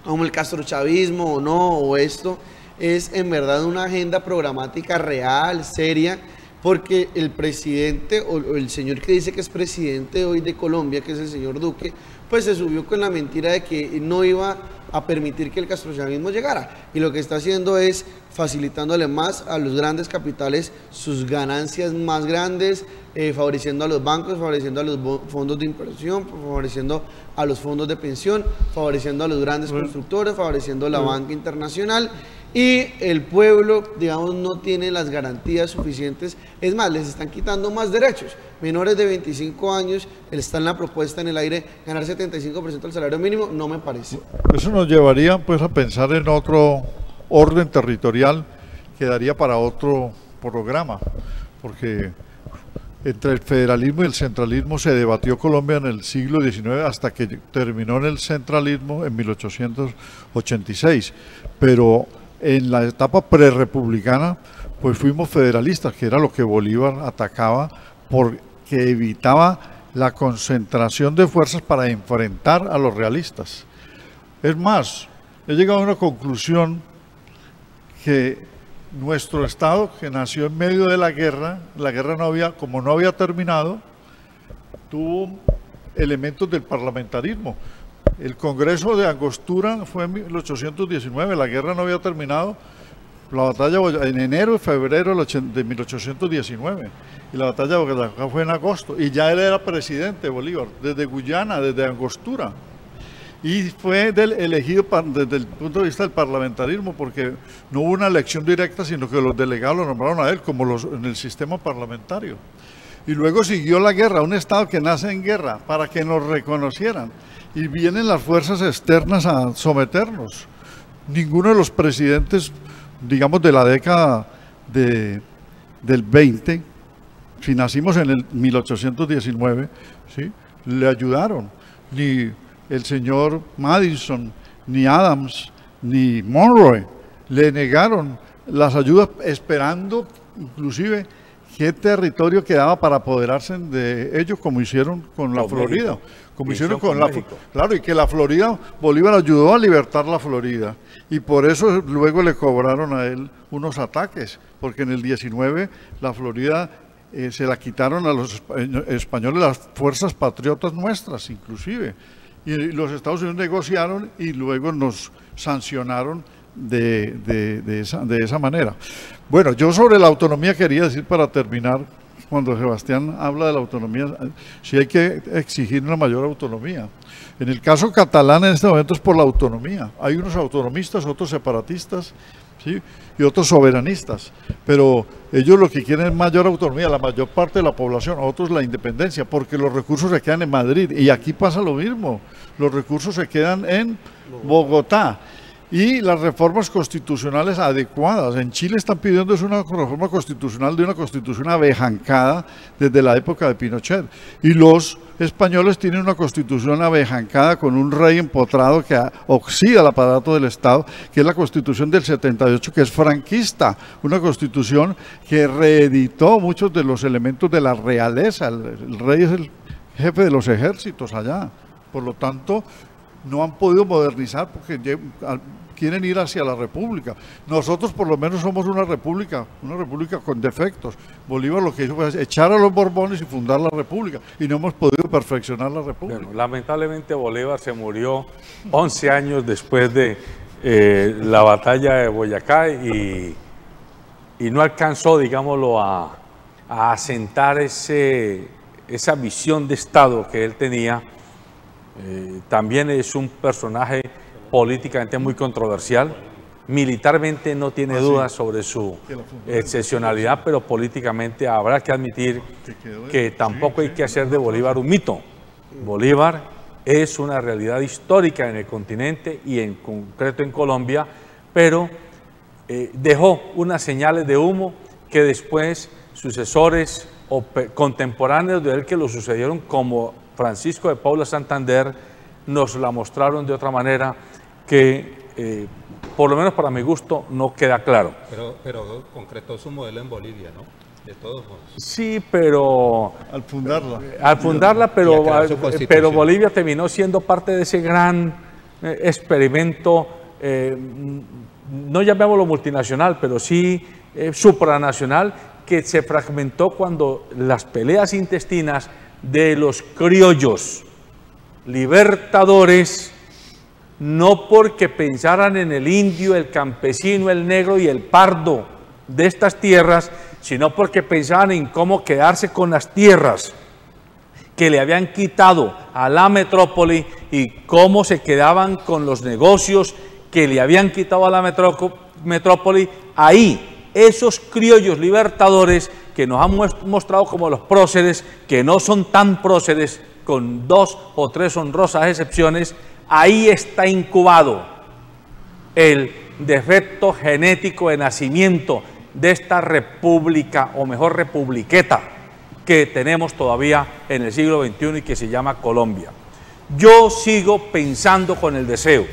como el castrochavismo o no, o esto es en verdad una agenda programática real, seria, porque el presidente o el señor que dice que es presidente hoy de Colombia, que es el señor Duque, pues se subió con la mentira de que no iba a permitir que el castrochavismo llegara, y lo que está haciendo es facilitándole más a los grandes capitales sus ganancias más grandes, favoreciendo a los bancos, favoreciendo a los fondos de inversión, favoreciendo a los fondos de pensión, favoreciendo a los grandes constructores, favoreciendo a la banca internacional, y el pueblo, digamos, no tiene las garantías suficientes. Es más, les están quitando más derechos. Menores de 25 años, está en la propuesta en el aire, ganar 75% del salario mínimo, no me parece. Eso nos llevaría pues a pensar en otro orden territorial que daría para otro programa, porque entre el federalismo y el centralismo se debatió Colombia en el siglo XIX hasta que terminó en el centralismo en 1886, pero en la etapa prerrepublicana pues fuimos federalistas, que era lo que Bolívar atacaba, porque evitaba la concentración de fuerzas para enfrentar a los realistas. Es más, he llegado a una conclusión que nuestro Estado, que nació en medio de la guerra como no había terminado, tuvo elementos del parlamentarismo. El Congreso de Angostura fue en 1819, la guerra no había terminado, la batalla en enero y febrero de 1819, y la batalla de Boyacá fue en agosto, y ya él era presidente, Bolívar, desde Guyana, desde Angostura, y fue elegido desde el punto de vista del parlamentarismo, porque no hubo una elección directa, sino que los delegados lo nombraron a él, como en el sistema parlamentario. Y luego siguió la guerra, un Estado que nace en guerra, para que nos reconocieran. Y vienen las fuerzas externas a someternos. Ninguno de los presidentes, digamos, de la década del 20, si nacimos en el 1819, ¿sí?, le ayudaron. Ni el señor Madison, ni Adams, ni Monroe le negaron las ayudas, esperando inclusive qué territorio quedaba para apoderarse de ellos, como hicieron con la Florida. Como hicieron con la Florida. Claro, y que la Florida, Bolívar ayudó a libertar la Florida. Y por eso luego le cobraron a él unos ataques, porque en el 19 la Florida se la quitaron a los españoles, las fuerzas patriotas nuestras inclusive. Y los Estados Unidos negociaron y luego nos sancionaron de esa manera. Bueno, yo sobre la autonomía quería decir, para terminar, cuando Sebastián habla de la autonomía, sí hay que exigir una mayor autonomía. En el caso catalán en este momento es por la autonomía. Hay unos autonomistas, otros separatistas, ¿sí?, y otros soberanistas, pero ellos lo que quieren es mayor autonomía, la mayor parte de la población, otros la independencia, porque los recursos se quedan en Madrid, y aquí pasa lo mismo, los recursos se quedan en Bogotá. y las reformas constitucionales adecuadas. En Chile están pidiendo una reforma constitucional de una constitución avejancada desde la época de Pinochet, y los españoles tienen una constitución avejancada con un rey empotrado que oxida el aparato del Estado, que es la constitución del 78, que es franquista, una constitución que reeditó muchos de los elementos de la realeza. El rey es el jefe de los ejércitos allá, por lo tanto no han podido modernizar porque quieren ir hacia la república. Nosotros por lo menos somos una república con defectos. Bolívar lo que hizo fue echar a los Borbones y fundar la república, y no hemos podido perfeccionar la república. Bueno, lamentablemente Bolívar se murió 11 años después de la batalla de Boyacá y no alcanzó, digámoslo, a asentar esa visión de Estado que él tenía. También es un personaje políticamente muy controversial. Militarmente no tiene dudas sobre su excepcionalidad, pero políticamente habrá que admitir que tampoco hay que hacer de Bolívar un mito. Bolívar es una realidad histórica en el continente y en concreto en Colombia, pero dejó unas señales de humo que después sucesores o contemporáneos de él que lo sucedieron, como Francisco de Paula Santander, nos la mostraron de otra manera que, por lo menos para mi gusto, no queda claro. Pero concretó su modelo en Bolivia, ¿no? De todos modos. Sí, pero... Al fundarla. Al fundarla, pero Bolivia terminó siendo parte de ese gran experimento, no llamémoslo multinacional, pero sí supranacional, que se fragmentó cuando las peleas intestinas de los criollos libertadores, no porque pensaran en el indio, el campesino, el negro y el pardo de estas tierras, sino porque pensaban en cómo quedarse con las tierras que le habían quitado a la metrópoli y cómo se quedaban con los negocios que le habían quitado a la metrópoli. Ahí, esos criollos libertadores que nos han mostrado como los próceres, que no son tan próceres, con 2 o 3 honrosas excepciones, ahí está incubado el defecto genético de nacimiento de esta república, o mejor republiqueta, que tenemos todavía en el siglo XXI y que se llama Colombia. Yo sigo pensando con el deseo,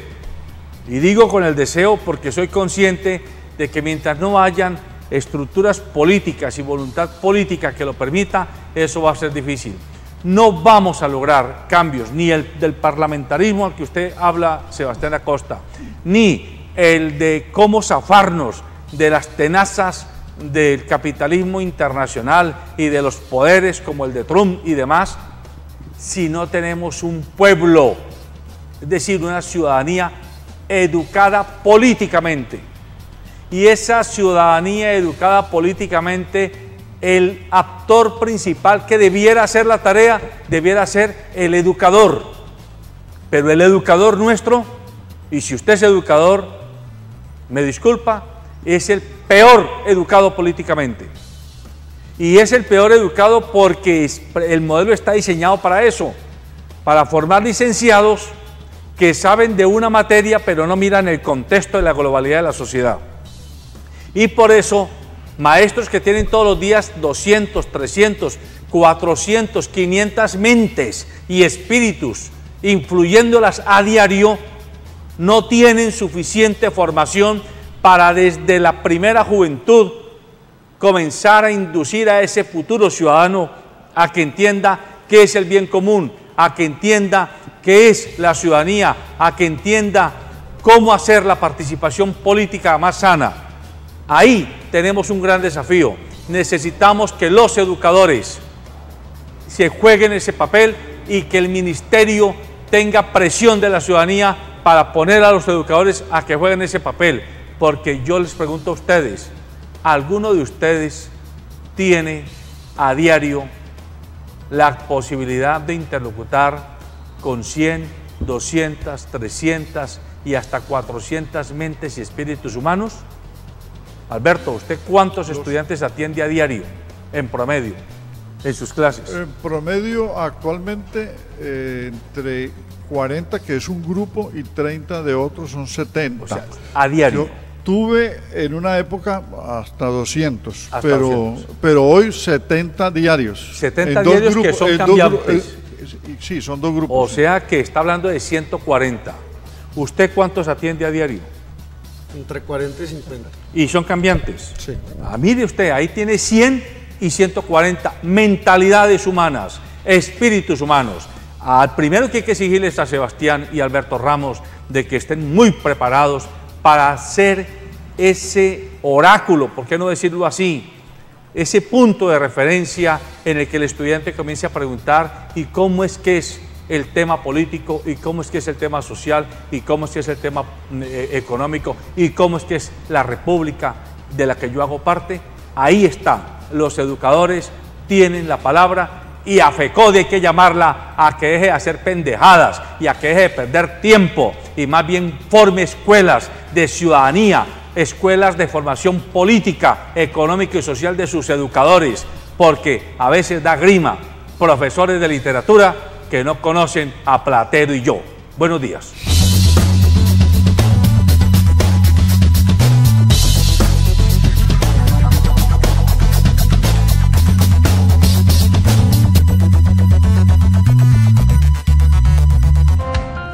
y digo con el deseo porque soy consciente de que mientras no hayan estructuras políticas y voluntad política que lo permita, eso va a ser difícil. No vamos a lograr cambios, ni el del parlamentarismo al que usted habla, Sebastián Acosta, ni el de cómo zafarnos de las tenazas del capitalismo internacional y de los poderes como el de Trump y demás, si no tenemos un pueblo, es decir, una ciudadanía educada políticamente. Y esa ciudadanía educada políticamente, el actor principal que debiera hacer la tarea, debiera ser el educador. Pero el educador nuestro, y si usted es educador, me disculpa, es el peor educado políticamente. Y es el peor educado porque el modelo está diseñado para eso, para formar licenciados que saben de una materia pero no miran el contexto de la globalidad de la sociedad. Y por eso, maestros que tienen todos los días 200, 300, 400, 500 mentes y espíritus influyéndolas a diario, no tienen suficiente formación para desde la primera juventud comenzar a inducir a ese futuro ciudadano a que entienda qué es el bien común, a que entienda qué es la ciudadanía, a que entienda cómo hacer la participación política más sana. Ahí tenemos un gran desafío. Necesitamos que los educadores se jueguen ese papel y que el ministerio tenga presión de la ciudadanía para poner a los educadores a que jueguen ese papel. Porque yo les pregunto a ustedes, ¿alguno de ustedes tiene a diario la posibilidad de interlocutar con 100, 200, 300 y hasta 400 mentes y espíritus humanos? Alberto, ¿usted cuántos estudiantes atiende a diario en promedio? en sus clases? En promedio, actualmente, entre 40, que es un grupo, y 30 de otros, son 70. O sea, a diario. Yo tuve en una época hasta 200, Hasta pero 200. Pero hoy 70 diarios. 70 diarios que son cambiantes. Sí, son dos grupos. O sea que está hablando de 140. ¿Usted cuántos atiende a diario? Entre 40 y 50. ¿Y son cambiantes? Sí. Ah, mire usted, ahí tiene 100 y 140 mentalidades humanas, espíritus humanos. Al primero que hay que exigirles a Sebastián y Alberto Ramos de que estén muy preparados para ser ese oráculo, ¿por qué no decirlo así? Ese punto de referencia en el que el estudiante comience a preguntar ¿y cómo es que es el tema político? ¿Y cómo es que es el tema social? ¿Y cómo es que es el tema económico? ¿Y cómo es que es la república de la que yo hago parte? Ahí está, los educadores tienen la palabra y a FECODE hay que llamarla a que deje de hacer pendejadas y a que deje de perder tiempo y más bien forme escuelas de ciudadanía, escuelas de formación política, económica y social de sus educadores, porque a veces da grima profesores de literatura que no conocen a Platero y yo. Buenos días.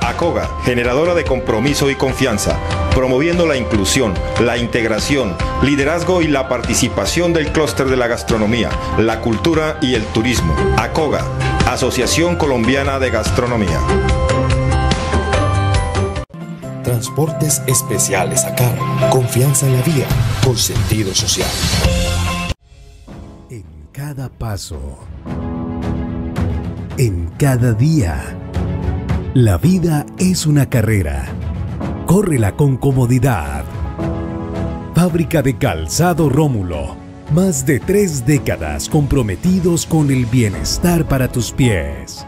ACOGA, generadora de compromiso y confianza, promoviendo la inclusión, la integración, liderazgo y la participación del clúster de la gastronomía, la cultura y el turismo. ACOGA, Asociación Colombiana de Gastronomía. Transportes Especiales ACAR. Confianza en la vía, con sentido social. En cada paso, en cada día, la vida es una carrera. Córrela con comodidad. Fábrica de Calzado Rómulo. Más de 3 décadas comprometidos con el bienestar para tus pies.